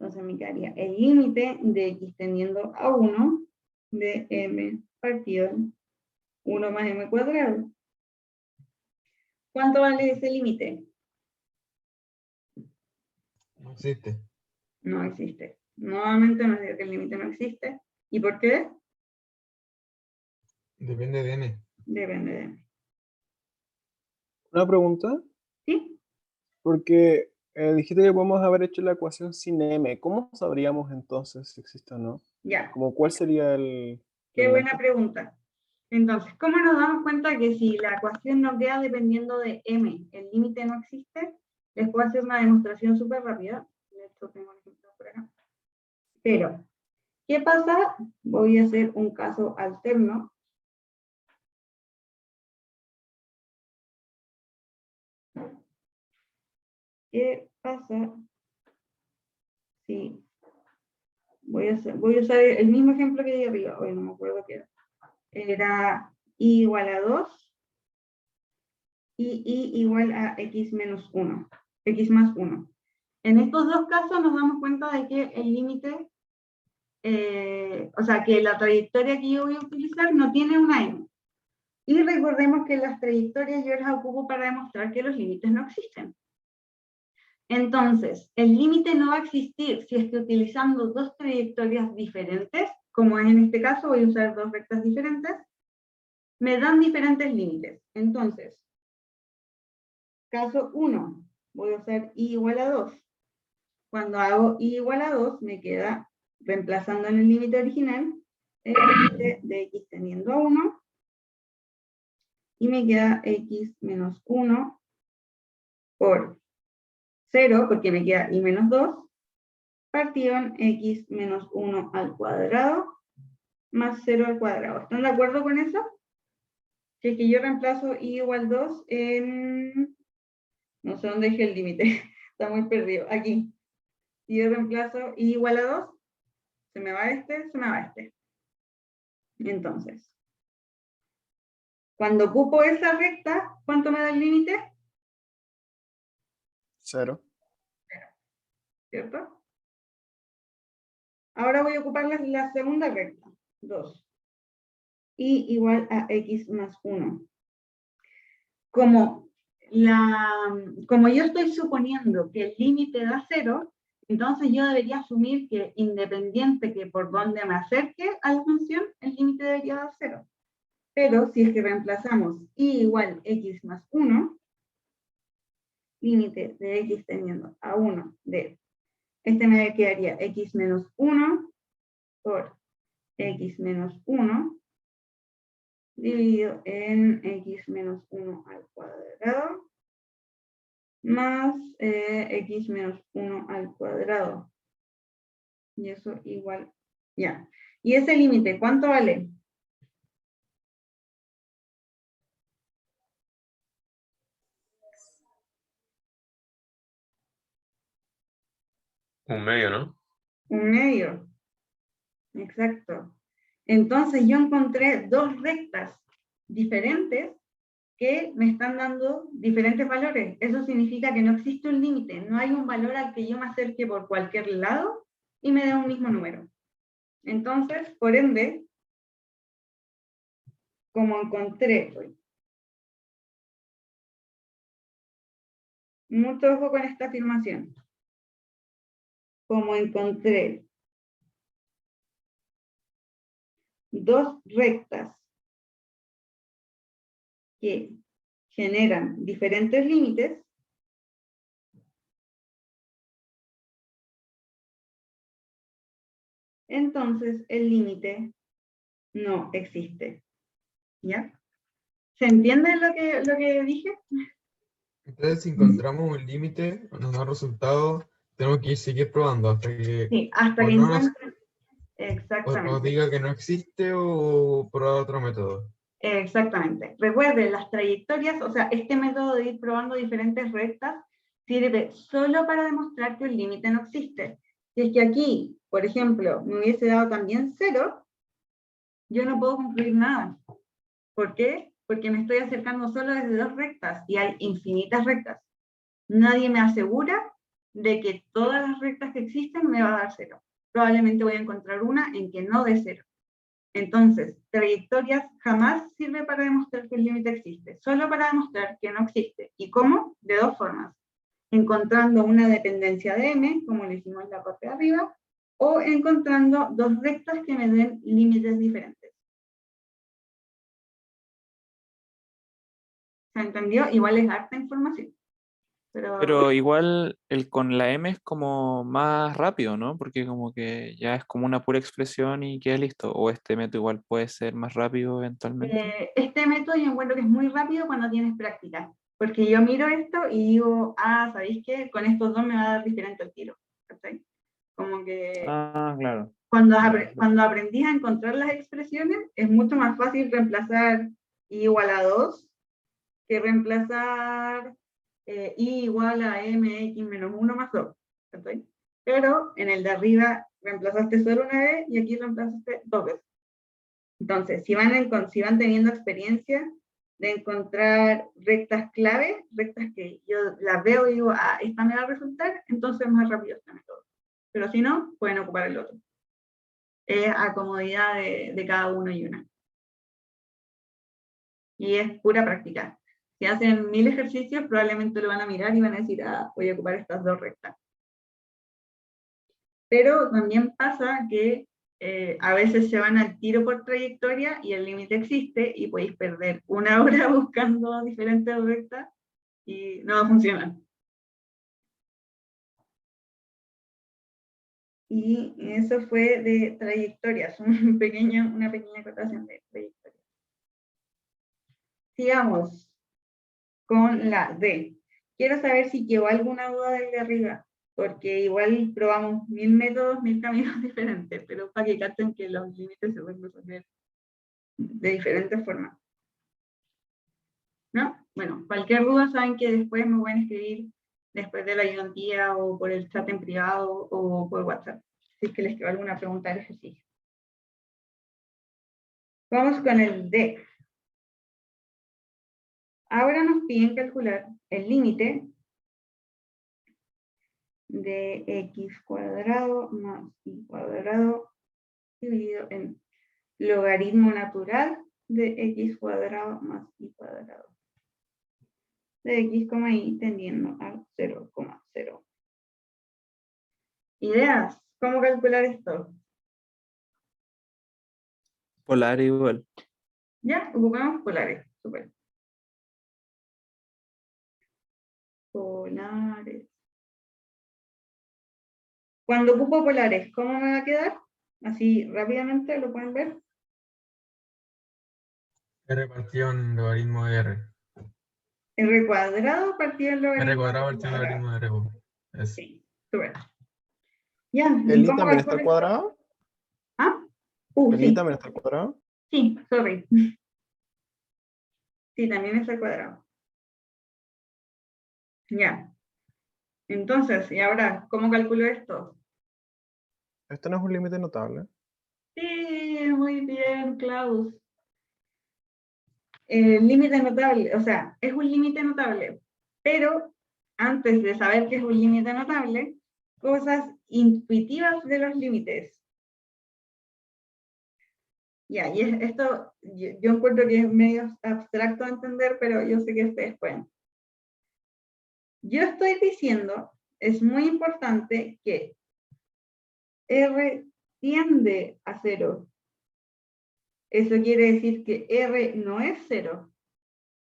Entonces me quedaría el límite de x tendiendo a 1 de m partido 1 más m cuadrado. ¿Cuánto vale ese límite? No existe. No existe. Nuevamente nos dice que el límite no existe. ¿Y por qué? Depende de n. Depende de m. Una pregunta, ¿Sí? porque dijiste que podemos haber hecho la ecuación sin m. ¿Cómo sabríamos entonces si existe o no? Ya. Como, ¿cuál sería el Qué buena elemento? pregunta. Entonces, ¿cómo nos damos cuenta que si la ecuación no queda dependiendo de m, el límite no existe? Les puedo hacer una demostración súper rápida. De hecho, tengo el ejemplo por acá. Pero, ¿qué pasa? Voy a hacer un caso alterno. ¿Qué pasa si voy a usar el mismo ejemplo que di arriba? Hoy no me acuerdo qué era. Era i igual a 2 y i igual a x menos 1, x más 1. En estos dos casos nos damos cuenta de que el límite, o sea, que la trayectoria que yo voy a utilizar no tiene una m. Y recordemos que las trayectorias yo las ocupo para demostrar que los límites no existen. Entonces, el límite no va a existir si es que utilizando dos trayectorias diferentes, como en este caso voy a usar dos rectas diferentes, me dan diferentes límites. Entonces, caso 1, voy a usar i igual a 2. Cuando hago i igual a 2, me queda, reemplazando en el límite original, el límite de x teniendo a 1, y me queda x menos 1 por 0, porque me queda i menos 2, partido en x menos 1 al cuadrado, más 0 al cuadrado. ¿Están de acuerdo con eso? Si es que yo reemplazo i igual 2 en... No sé dónde dejé el límite, está muy perdido. Aquí. Si yo reemplazo i igual a 2, se me va este, se me va este. Entonces, cuando ocupo esa recta, ¿cuánto me da el límite? 0. ¿Cierto? Ahora voy a ocupar la segunda recta, 2. Y igual a x más 1. Como yo estoy suponiendo que el límite da 0, entonces yo debería asumir que independiente que por donde me acerque a la función, el límite debería dar 0. Pero si es que reemplazamos i igual x más 1, límite de x teniendo a 1 de, este me quedaría x menos 1 por x menos 1 dividido en x menos 1 al cuadrado más x menos 1 al cuadrado. Y eso igual, ya. ¿Y ese límite cuánto vale? Un medio, ¿no? Un medio. Exacto. Entonces yo encontré dos rectas diferentes que me están dando diferentes valores. Eso significa que no existe un límite, no hay un valor al que yo me acerque por cualquier lado y me dé un mismo número. Entonces, por ende, como encontré, mucho ojo con esta afirmación, como encontré dos rectas que generan diferentes límites, entonces el límite no existe. ¿Ya? ¿Se entiende lo que dije? Entonces, si encontramos un límite o nos da un resultado, tenemos que seguir probando hasta que Sí, hasta o que no nos, encuentren. o Exactamente. diga que no existe o probar otro método. Exactamente. Recuerden, las trayectorias, o sea, este método de ir probando diferentes rectas sirve solo para demostrar que el límite no existe. Si es que aquí, por ejemplo, me hubiese dado también 0, yo no puedo concluir nada. ¿Por qué? Porque me estoy acercando solo desde dos rectas y hay infinitas rectas. Nadie me asegura de que todas las rectas que existen me va a dar 0. Probablemente voy a encontrar una en que no dé 0. Entonces, trayectorias jamás sirve para demostrar que el límite existe, solo para demostrar que no existe. ¿Y cómo? De dos formas. Encontrando una dependencia de m, como lo hicimos en la parte de arriba, o encontrando dos rectas que me den límites diferentes. ¿Se entendió? Igual es harta información. Pero igual con la M es como más rápido, ¿no? Porque como que ya es como una pura expresión y queda listo. O este método igual puede ser más rápido eventualmente. Este método yo encuentro que es muy rápido cuando tienes práctica. Porque yo miro esto y digo, ¿sabéis qué? Con estos dos me va a dar diferente el tiro. ¿Cachai? Como que Ah, claro. cuando aprendís a encontrar las expresiones, es mucho más fácil reemplazar i igual a 2 que reemplazar i igual a mx menos 1 más 2. ¿Cachai? Pero en el de arriba reemplazaste solo una vez y aquí reemplazaste dos veces. Entonces, si van teniendo experiencia de encontrar rectas claves, rectas que yo las veo y digo, esta me va a resultar, entonces más rápido este método. Pero si no, pueden ocupar el otro. A comodidad de cada uno y una. Y es pura práctica. Si hacen 1000 ejercicios, probablemente lo van a mirar y van a decir, voy a ocupar estas dos rectas. Pero también pasa que a veces se van al tiro por trayectoria y el límite existe y podéis perder una hora buscando diferentes rectas y no va a funcionar. Y eso fue de trayectorias, una pequeña acotación de trayectorias. Sigamos con la D. Quiero saber si quedó alguna duda del de arriba, porque igual probamos 1000 métodos, 1000 caminos diferentes, pero para que capten que los límites se pueden resolver de diferentes formas. ¿No? Bueno, cualquier duda saben que después me pueden escribir después de la ayudantía o por el chat en privado o por WhatsApp, si es que les quedó alguna pregunta del ejercicio. Vamos con el D. Ahora nos piden calcular el límite de x cuadrado más y cuadrado dividido en logaritmo natural de x cuadrado más y cuadrado de x, y tendiendo a 0,0. ¿Ideas? ¿Cómo calcular esto? Polar igual. Ya, ocupamos polares. Super. Polares. Cuando ocupo polares, ¿cómo me va a quedar? Así rápidamente lo pueden ver. R partido en logaritmo de R. R cuadrado partido en logaritmo. R cuadrado partido en logaritmo de R. Sí, súper. Ya, ¿El ¿y i cómo también está al calculo esto? cuadrado? ¿Ah? ¿El i Sí, también está al cuadrado? sí, sorry. Sí, también es al cuadrado. Ya. Entonces, ¿y ahora cómo calculo esto? Esto no es un límite notable. Sí, muy bien, Klaus. Límite notable, o sea, es un límite notable, pero antes de saber qué es un límite notable, cosas intuitivas de los límites. Ya, y esto yo encuentro que es medio abstracto de entender, pero yo sé que ustedes pueden. Yo estoy diciendo, es muy importante que R tiende a 0. Eso quiere decir que R no es 0,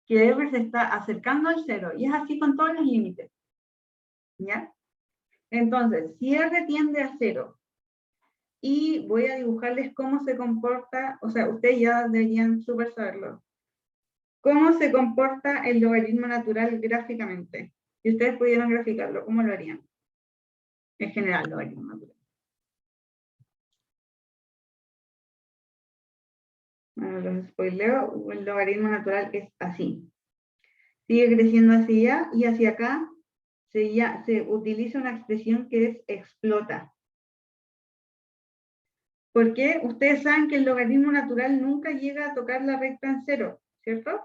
que R se está acercando al 0, y es así con todos los límites. ¿Ya? Entonces, si R tiende a 0, y voy a dibujarles cómo se comporta, o sea, ustedes ya deberían súper saberlo, cómo se comporta el logaritmo natural gráficamente. Si ustedes pudieran graficarlo, ¿cómo lo harían? En general, logaritmo natural. Bueno, los spoileo, el logaritmo natural es así. Sigue creciendo hacia allá y hacia acá se utiliza una expresión que es explota. Porque ustedes saben que el logaritmo natural nunca llega a tocar la recta en 0, ¿cierto?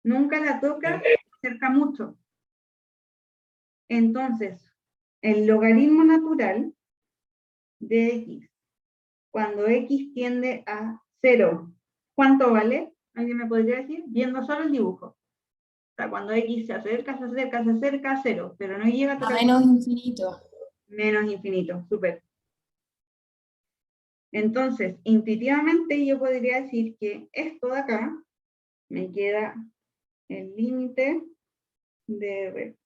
Nunca la toca, acerca mucho. Entonces, el logaritmo natural de x cuando x tiende a 0, ¿cuánto vale? ¿Alguien me podría decir? Viendo solo el dibujo. O sea, cuando x se acerca, se acerca, se acerca a 0, pero no llega a A tocar menos infinito. menos infinito. Súper. Entonces, intuitivamente yo podría decir que esto de acá me queda el límite de r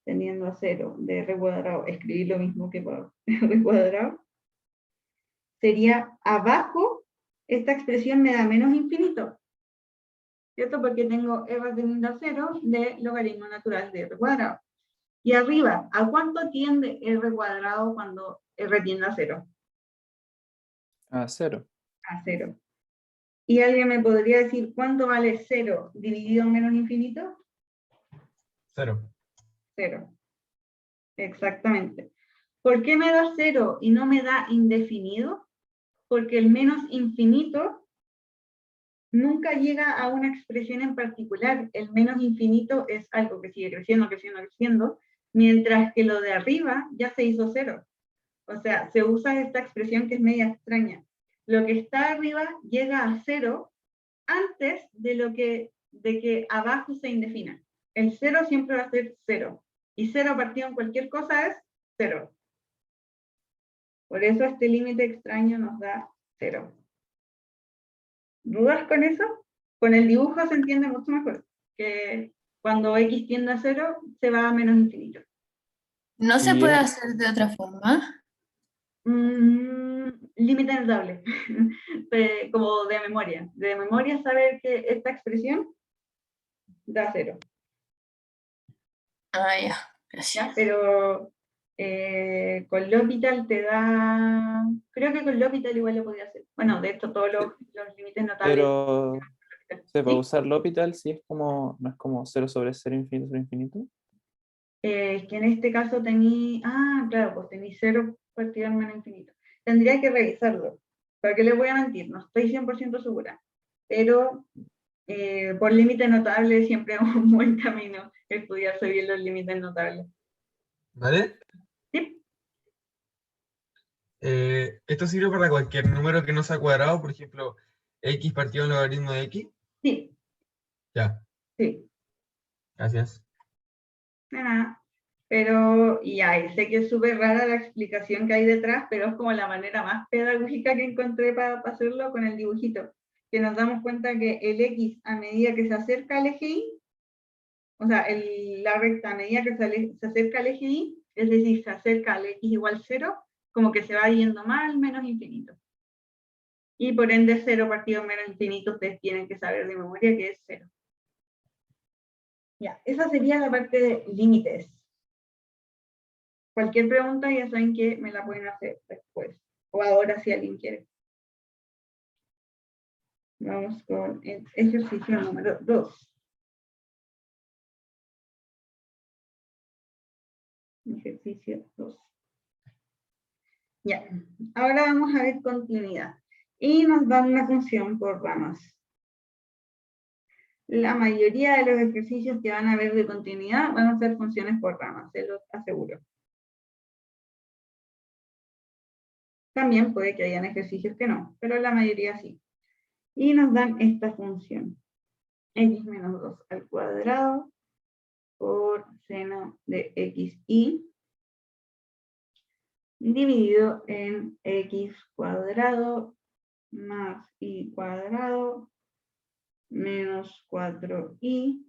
tendiendo a 0 de r cuadrado, escribir lo mismo que por r cuadrado, sería abajo, esta expresión me da menos infinito, ¿cierto? Porque tengo r tendiendo a 0 de logaritmo natural de r cuadrado. Y arriba, ¿a cuánto tiende r cuadrado cuando r tiende a 0? A 0. A 0. ¿Y alguien me podría decir cuánto vale 0 dividido en menos infinito? 0. 0. Exactamente. ¿Por qué me da 0 y no me da indefinido? Porque el menos infinito nunca llega a una expresión en particular. El menos infinito es algo que sigue creciendo, creciendo, creciendo, mientras que lo de arriba ya se hizo 0. O sea, se usa esta expresión que es media extraña. Lo que está arriba llega a 0 antes de que abajo se indefina. El 0 siempre va a ser 0. Y 0 partido en cualquier cosa es 0. Por eso este límite extraño nos da 0. ¿Dudas con eso? Con el dibujo se entiende mucho mejor. Que cuando x tiende a 0, se va a menos infinito. ¿No se Y puede es- hacer de otra forma? Límite notable. Como de memoria. De memoria saber que esta expresión da 0. Ah, ya, gracias. ¿Ya? Pero con L'Hopital te da... Creo que con L'Hopital igual lo podía hacer. Bueno, de hecho todos los límites notables... Pero se va a ¿Sí? usar L'Hopital si es como, no es como 0 sobre 0 infinito sobre infinito. Es que en este caso tení... Ah, claro, pues tení 0 partido en menos infinito. Tendría que revisarlo. ¿Para qué les voy a mentir? No estoy 100% segura. Pero por límite notable siempre es un buen camino estudiarse bien los límites notables. ¿Vale? ¿Sí? Esto sirve para cualquier número que no sea cuadrado, por ejemplo, x partido en logaritmo de x. Sí, Ya, sí. gracias. De nada. Pero, y ahí sé que es súper rara la explicación que hay detrás, pero es como la manera más pedagógica que encontré para hacerlo con el dibujito. Que nos damos cuenta que el x a medida que se acerca al eje y, o sea, la recta a medida que se acerca al eje y, es decir, se acerca al x igual 0, como que se va yendo más al menos infinito. Y por ende 0 partido menos infinito, ustedes tienen que saber de memoria que es 0. Ya, esa sería la parte de límites. Cualquier pregunta ya saben que me la pueden hacer después. O ahora si alguien quiere. Vamos con el ejercicio número 2. Ejercicio 2. Ya, ahora vamos a ver continuidad. Y nos dan una función por ramas. La mayoría de los ejercicios que van a ver de continuidad van a ser funciones por ramas, se los aseguro. También puede que hayan ejercicios que no, pero la mayoría sí. Y nos dan esta función. X menos 2 al cuadrado por seno de xy dividido en x cuadrado más y cuadrado menos 4y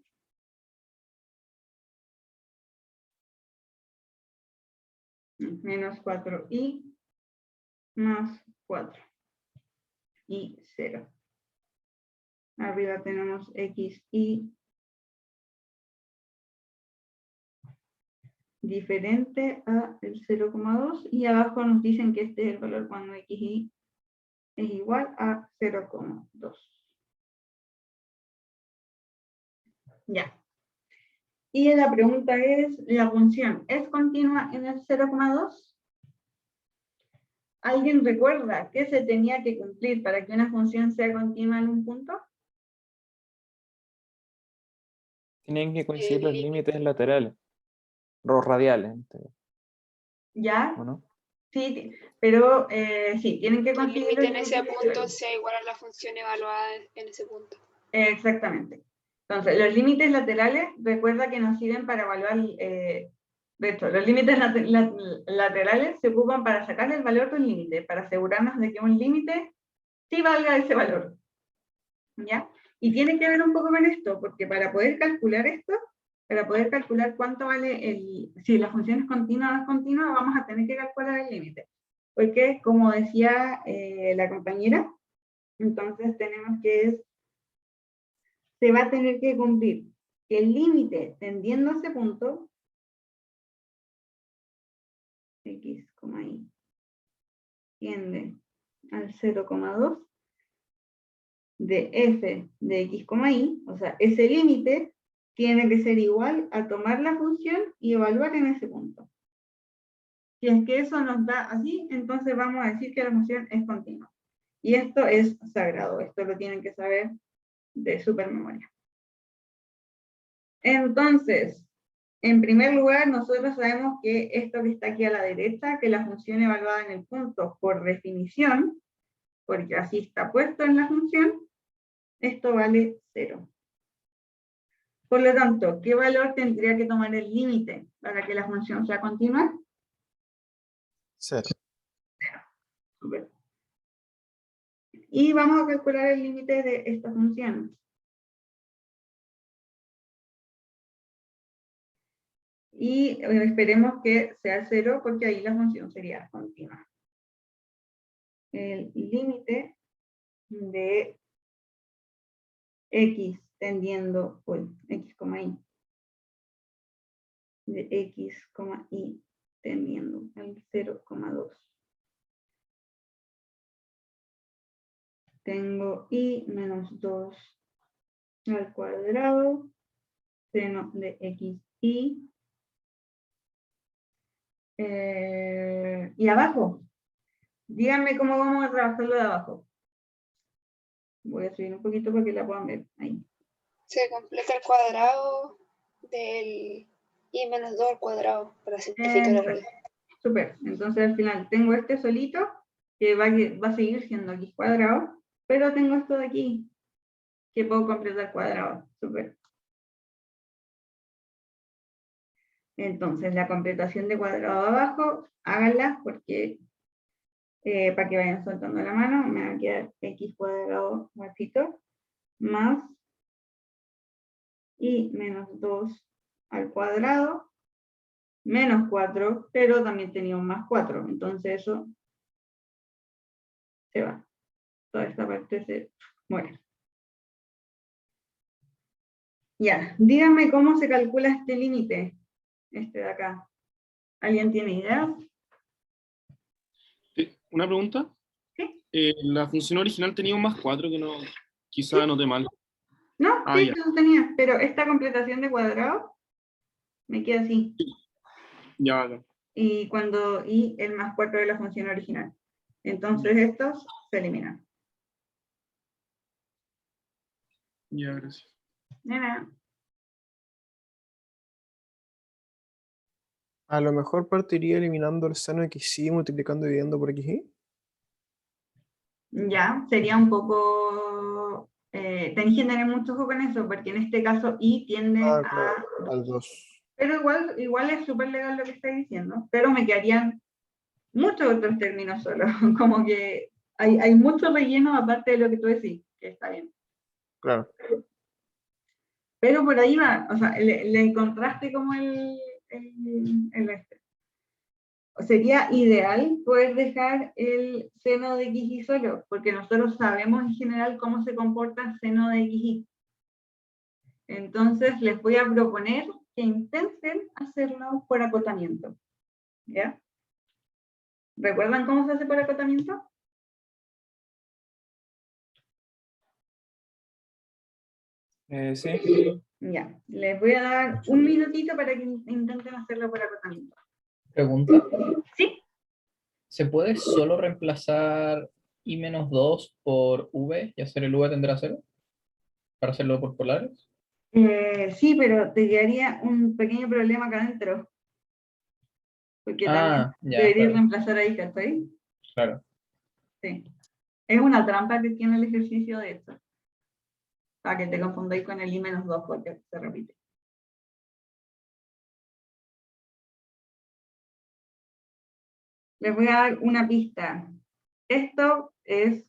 menos 4y más 4 y 0. Arriba tenemos xy diferente a el 0,2 y abajo nos dicen que este es el valor cuando xy es igual a 0,2. Ya. Y la pregunta es, ¿la función es continua en el 0,2? ¿Alguien recuerda qué se tenía que cumplir para que una función sea continua en un punto? Tienen que coincidir los límites laterales, los radiales, ¿Ya? ¿o no? Sí, pero sí, tienen que El conseguir límite los en ese límites punto laterales. sea igual a la función evaluada en ese punto. Exactamente. Entonces, los límites laterales, recuerda que nos sirven para evaluar, de hecho, los límites laterales se ocupan para sacar el valor de un límite, para asegurarnos de que un límite sí valga ese valor. ¿Ya? Y tiene que ver un poco con esto, porque para poder calcular esto, para poder calcular cuánto vale si la función es continua o no es continua, vamos a tener que calcular el límite. Porque, como decía la compañera, entonces tenemos que se va a tener que cumplir que el límite tendiendo a ese punto, x, y, tiende al 0,2 de f de x, y, o sea, ese límite tiene que ser igual a tomar la función y evaluar en ese punto. Si es que eso nos da así, entonces vamos a decir que la función es continua. Y esto es sagrado, esto lo tienen que saber de supermemoria. Entonces, en primer lugar, nosotros sabemos que esto que está aquí a la derecha, que la función evaluada en el punto por definición, porque así está puesto en la función, esto vale 0. Por lo tanto, ¿qué valor tendría que tomar el límite para que la función sea continua? 0. Super. Y vamos a calcular el límite de esta función. Y esperemos que sea 0 porque ahí la función sería continua. El límite de x tendiendo, x, y, de x, y tendiendo al 0,2. Tengo y menos 2 al cuadrado, seno de x, y abajo, díganme cómo vamos a trabajarlo de abajo. Voy a subir un poquito para que la puedan ver. Ahí. Se completa el cuadrado del i menos 2 al cuadrado para simplificar la regla. Súper. Entonces al final tengo este solito, que va a seguir siendo x cuadrado, pero tengo esto de aquí, que puedo completar cuadrado. Súper. Entonces la completación de cuadrado abajo, háganla porque para que vayan soltando la mano, me va a quedar x cuadrado bajito, más y menos 2 al cuadrado, menos 4, pero también tenía un más 4, entonces eso se va. Toda esta parte se muere. Ya, díganme cómo se calcula este límite, este de acá. ¿Alguien tiene idea? Una pregunta. ¿Sí? La función original tenía un más 4 que no, quizá anoté mal. No, Ah, sí, ya. lo tenía, pero esta completación de cuadrado me queda así. Ya. Y el más 4 de la función original. Entonces estos se eliminan. Ya, gracias. De nada. A lo mejor partiría eliminando el seno de xy multiplicando y dividiendo por xy. Ya, sería un poco... tenéis que tener mucho ojo con eso, porque en este caso y tiende Ah, a... claro, al 2. Pero igual es súper legal lo que estáis diciendo, pero me quedarían muchos otros términos solo, como que hay mucho relleno aparte de lo que tú decís, que está bien. Claro. Pero por ahí va, o sea, le encontraste como el este. Sería ideal poder dejar el seno de xy solo, porque nosotros sabemos en general cómo se comporta el seno de xy. Entonces les voy a proponer que intenten hacerlo por acotamiento. ¿Ya? ¿Recuerdan cómo se hace por acotamiento? Sí. Ya, les voy a dar un minutito para que intenten hacerlo por acotamiento. Pregunta. ¿Sí? ¿Se puede solo reemplazar i menos 2 por v y hacer el v tendrá a 0? ¿Para hacerlo por polares? Sí, pero te quedaría un pequeño problema acá adentro. Porque también Ah, ya, deberías claro, reemplazar ahí, ¿cachai? claro. Sí. Es una trampa que tiene el ejercicio de esto. Para que te confundáis con el I-2 porque se repite. Les voy a dar una pista. Esto es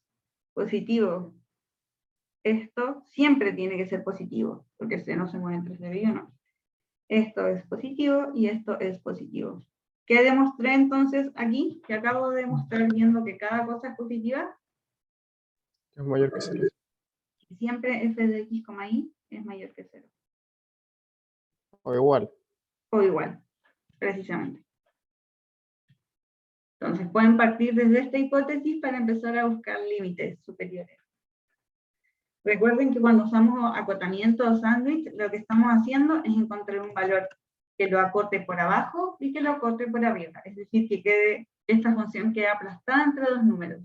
positivo. Esto siempre tiene que ser positivo, porque si no se mueve entre 0 y 1. Esto es positivo y esto es positivo. ¿Qué demostré entonces aquí? Que acabo de demostrar viendo que cada cosa es positiva. Es mayor que 0. Siempre f de x, y es mayor que 0. O igual. O igual, precisamente. Entonces pueden partir desde esta hipótesis para empezar a buscar límites superiores. Recuerden que cuando usamos acotamiento o sándwich, lo que estamos haciendo es encontrar un valor que lo acorte por abajo y que lo acorte por arriba. Es decir, que esta función quede aplastada entre dos números.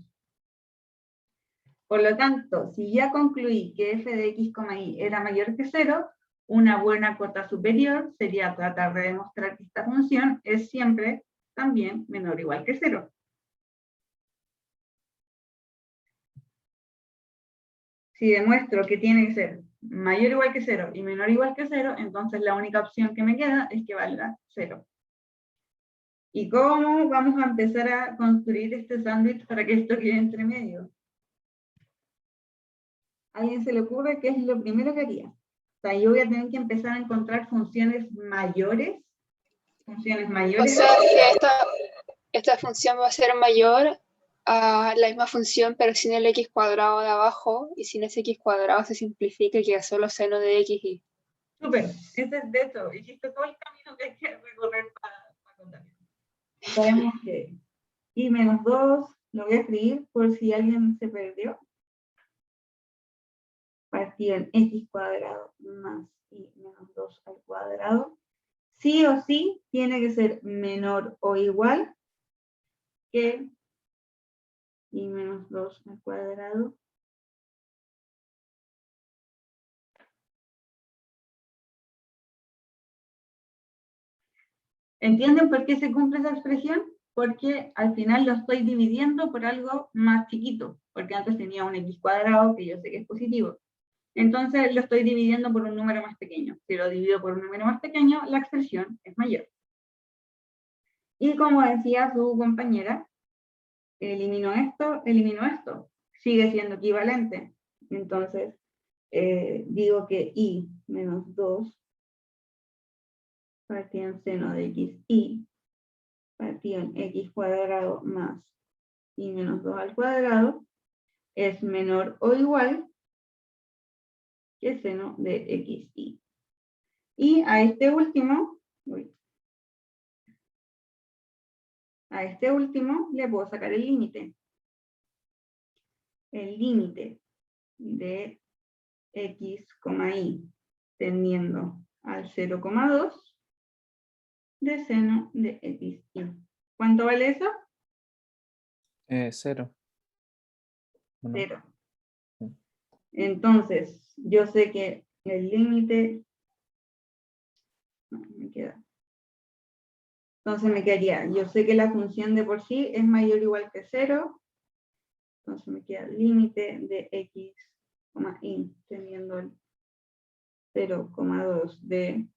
Por lo tanto, si ya concluí que f de x, y era mayor que 0, una buena cota superior sería tratar de demostrar que esta función es siempre también menor o igual que 0. Si demuestro que tiene que ser mayor o igual que 0 y menor o igual que 0, entonces la única opción que me queda es que valga 0. ¿Y cómo vamos a empezar a construir este sándwich para que esto quede entre medio? ¿A alguien se le ocurre qué es lo primero que haría? O sea, yo voy a tener que empezar a encontrar funciones mayores. Funciones O mayores. sea, que esta función va a ser mayor a la misma función, pero sin el x cuadrado de abajo, y sin ese x cuadrado se simplifica y queda solo seno de xy. Súper. Ese es de hecho, hiciste todo el camino que hay que recorrer para contar. Sabemos que I-2, lo voy a escribir por si alguien se perdió. Partido en x cuadrado más I-2 al cuadrado. Sí o sí tiene que ser menor o igual que I-2 al cuadrado. ¿Entienden por qué se cumple esa expresión? Porque al final lo estoy dividiendo por algo más chiquito, porque antes tenía un x cuadrado que yo sé que es positivo. Entonces lo estoy dividiendo por un número más pequeño. Si lo divido por un número más pequeño, la expresión es mayor. Y como decía su compañera, elimino esto, sigue siendo equivalente. Entonces, digo que I-2 partido en seno de xy partido en x cuadrado más I-2 al cuadrado es menor o igual que seno de xy. Y a este último, le puedo sacar el límite. El límite de x, y tendiendo al 0,2 de seno de xy. ¿Cuánto vale eso? 0. ¿O no? 0. Entonces, yo sé que el límite... No, me queda. Entonces me quedaría, yo sé que la función de por sí es mayor o igual que 0. Entonces me queda el límite de x, y teniendo el 0,2 de...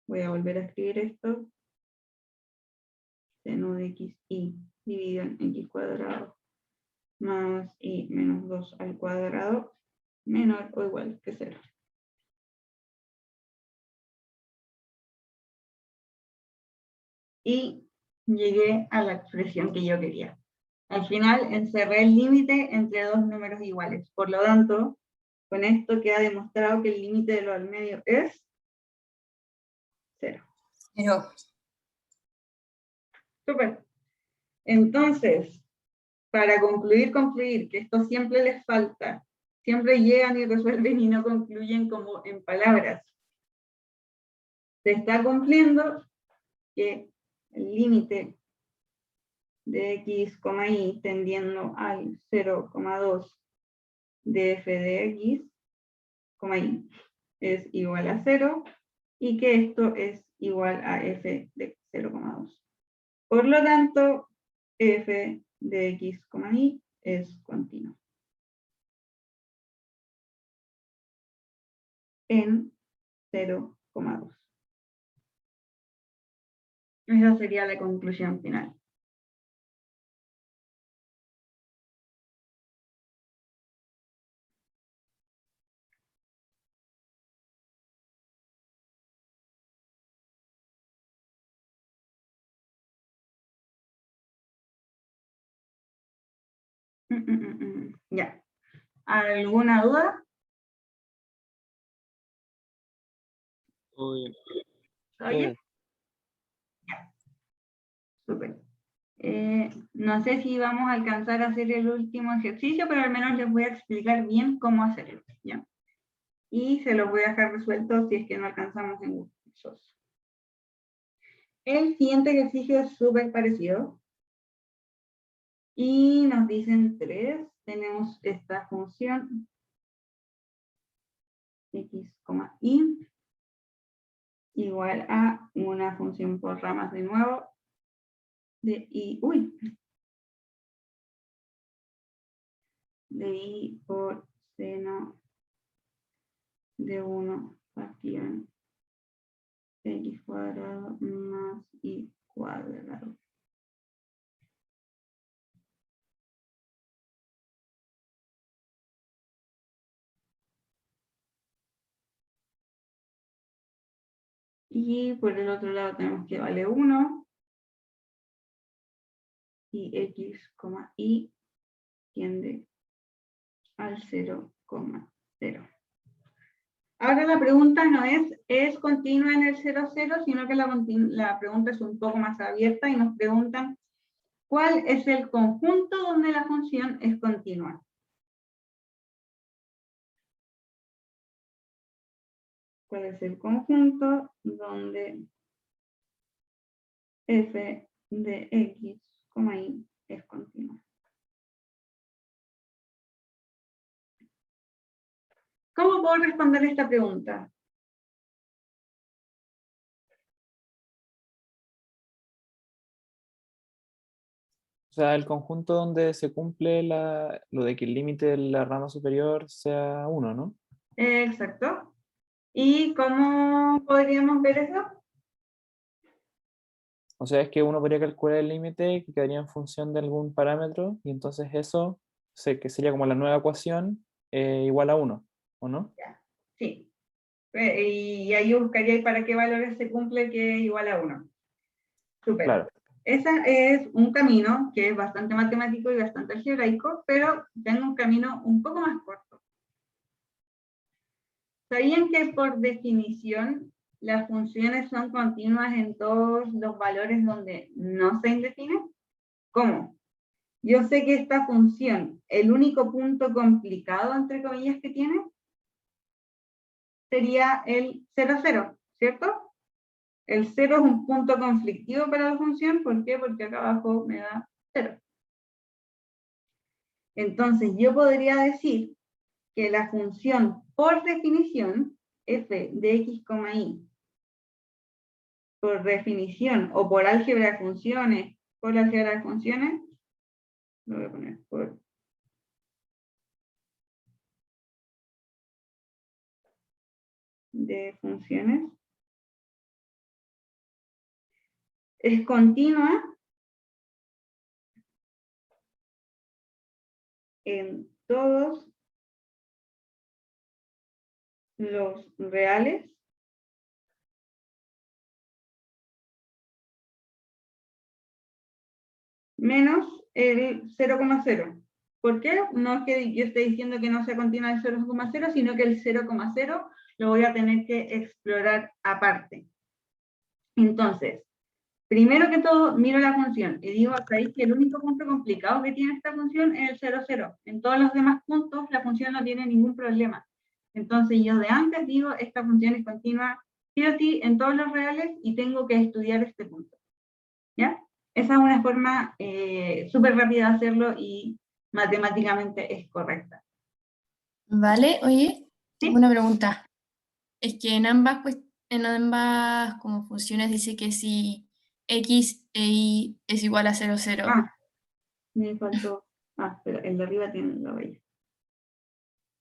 Voy a volver a escribir esto. Seno de xy dividido en x cuadrado más I-2 al cuadrado menor o igual que 0. Y llegué a la expresión que yo quería. Al final encerré el límite entre dos números iguales. Por lo tanto, con esto queda demostrado que el límite de lo al medio es 0. 0. Súper. Entonces, para concluir, que esto siempre les falta, siempre llegan y resuelven y no concluyen como en palabras. Se está cumpliendo que el límite de x, y tendiendo al 0,2 de f de x, y es igual a 0 y que esto es igual a f de x. 0,2. Por lo tanto, f de x, y es continuo. En 0,2. Esa sería la conclusión final. Ya. ¿Alguna duda? Todo bien. ¿Oye? Ya. Súper. No sé si vamos a alcanzar a hacer el último ejercicio, pero al menos les voy a explicar bien cómo hacerlo, ¿ya? Y se los voy a dejar resuelto si es que no alcanzamos en cursos. El siguiente ejercicio es súper parecido. Y nos dicen 3. Tenemos esta función x, y igual a una función por ramas de nuevo de i, de i por seno de 1 partido en x cuadrado más y cuadrado. Y por el otro lado tenemos que vale 1 y x, y tiende al 0,0. Ahora la pregunta no es continua en el 0, 0, sino que la pregunta es un poco más abierta y nos preguntan ¿cuál es el conjunto donde la función es continua? ¿Cuál es el conjunto donde f de x, y es continua? ¿Cómo puedo responder esta pregunta? O sea, el conjunto donde se cumple lo de que el límite de la rama superior sea 1, ¿no? Exacto. ¿Y cómo podríamos ver eso? O sea, es que uno podría calcular el límite que quedaría en función de algún parámetro, y entonces eso que sería como la nueva ecuación igual a 1, ¿o no? Sí. Y ahí buscaría para qué valores se cumple que es igual a 1. Súper. Claro. Ese es un camino que es bastante matemático y bastante algebraico, pero tengo un camino un poco más corto. ¿Sabían que por definición las funciones son continuas en todos los valores donde no se indefinen? ¿Cómo? Yo sé que esta función, el único punto complicado, entre comillas, que tiene, sería el 0, 0, ¿cierto? El 0 es un punto conflictivo para la función, ¿por qué? Porque acá abajo me da 0. Entonces yo podría decir que la función, por definición, f de x, y, por definición, o por álgebra de funciones, por álgebra de funciones, lo voy a poner por de funciones, es continua en todos los reales menos el 0,0. ¿Por qué? No es que yo esté diciendo que no sea continua el 0,0, sino que el 0,0 lo voy a tener que explorar aparte. Entonces, primero que todo, miro la función y digo, ¿sabéis que el único punto complicado que tiene esta función es el 0, 0? En todos los demás puntos la función no tiene ningún problema. Entonces yo de antes digo, esta función es continua sí o sí en todos los reales y tengo que estudiar este punto. ¿Ya? Esa es una forma súper rápida de hacerlo y matemáticamente es correcta. Vale, oye, tengo ¿Sí? una pregunta. Es que en ambas como funciones dice que si X e Y es igual a 0, 0. Ah, me faltó. Ah, pero el de arriba tiene la huella.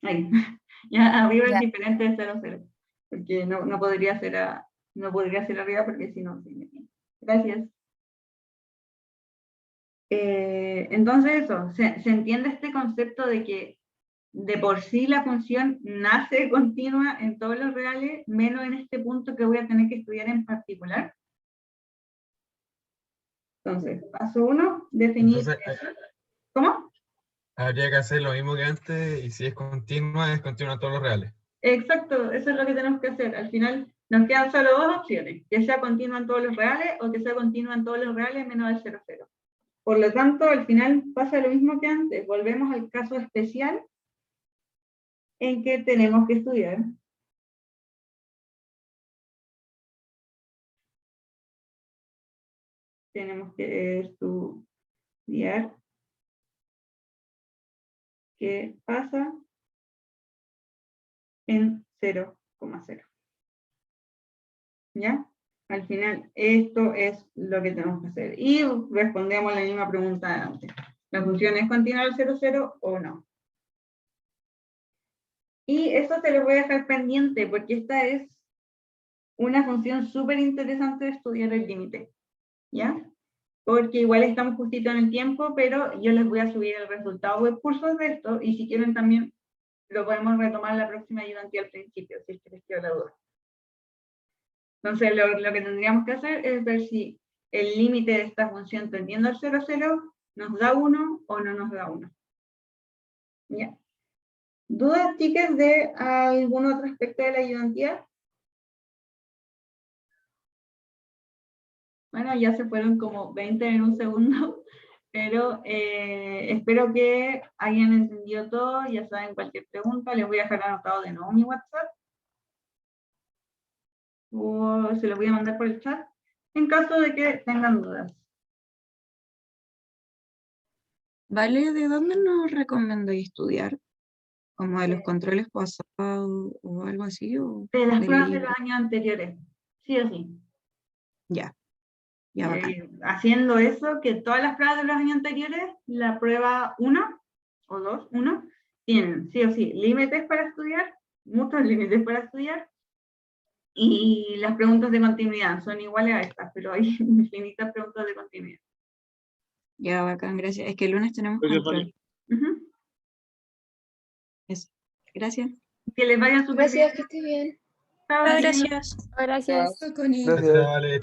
Ahí. Ya arriba Ya. es diferente de 0, 0. Porque no podría ser arriba porque si no, sí. Gracias. Entonces eso, se entiende este concepto de que de por sí la función nace continua en todos los reales, menos en este punto que voy a tener que estudiar en particular. Entonces, paso 1, definir Entonces, eso. ¿Cómo? habría que hacer lo mismo que antes, y si es continua en todos los reales. Exacto, eso es lo que tenemos que hacer. Al final nos quedan solo dos opciones, que sea continua en todos los reales o que sea continua en todos los reales menos el 0, 0. Por lo tanto, al final pasa lo mismo que antes. Volvemos al caso especial en que tenemos que estudiar. Tenemos que estudiar qué pasa en 0,0. ¿Ya? Al final, esto es lo que tenemos que hacer. Y respondemos la misma pregunta de antes. ¿La función es continua al 0, 0 o no? Y eso se lo voy a dejar pendiente porque esta es una función súper interesante de estudiar el límite. ¿Ya? Porque igual estamos justito en el tiempo, pero yo les voy a subir el resultado de cursos de esto y si quieren también lo podemos retomar la próxima ayudantía al principio, si es que les queda la duda. Entonces, lo que tendríamos que hacer es ver si el límite de esta función tendiendo al 0, 0 nos da 1 o no nos da 1. ¿Ya? ¿Dudas, chicas, de algún otro aspecto de la ayudantía? Bueno, ya se fueron como 20 en un segundo, pero espero que hayan entendido todo. Ya saben, cualquier pregunta, les voy a dejar anotado de nuevo mi WhatsApp. O se los voy a mandar por el chat, en caso de que tengan dudas. ¿Vale? ¿De dónde nos recomendáis estudiar? ¿Como de los controles pasados o algo así? ¿O De las del pruebas de libro? los años anteriores, sí o sí. Ya, ya bacán. Haciendo eso, que todas las pruebas de los años anteriores, la prueba 1 o 2, 1, tienen sí o sí límites para estudiar, muchos límites para estudiar, y las preguntas de continuidad son iguales a estas, pero hay infinitas preguntas de continuidad. Ya bacán, gracias. Es que el lunes tenemos Creo que control. Ujú. Eso. Gracias. Que les vaya súper bien. Gracias, que esté bien. Chao, Muchas chicos. gracias. Gracias. Gracias. Gracias, vale.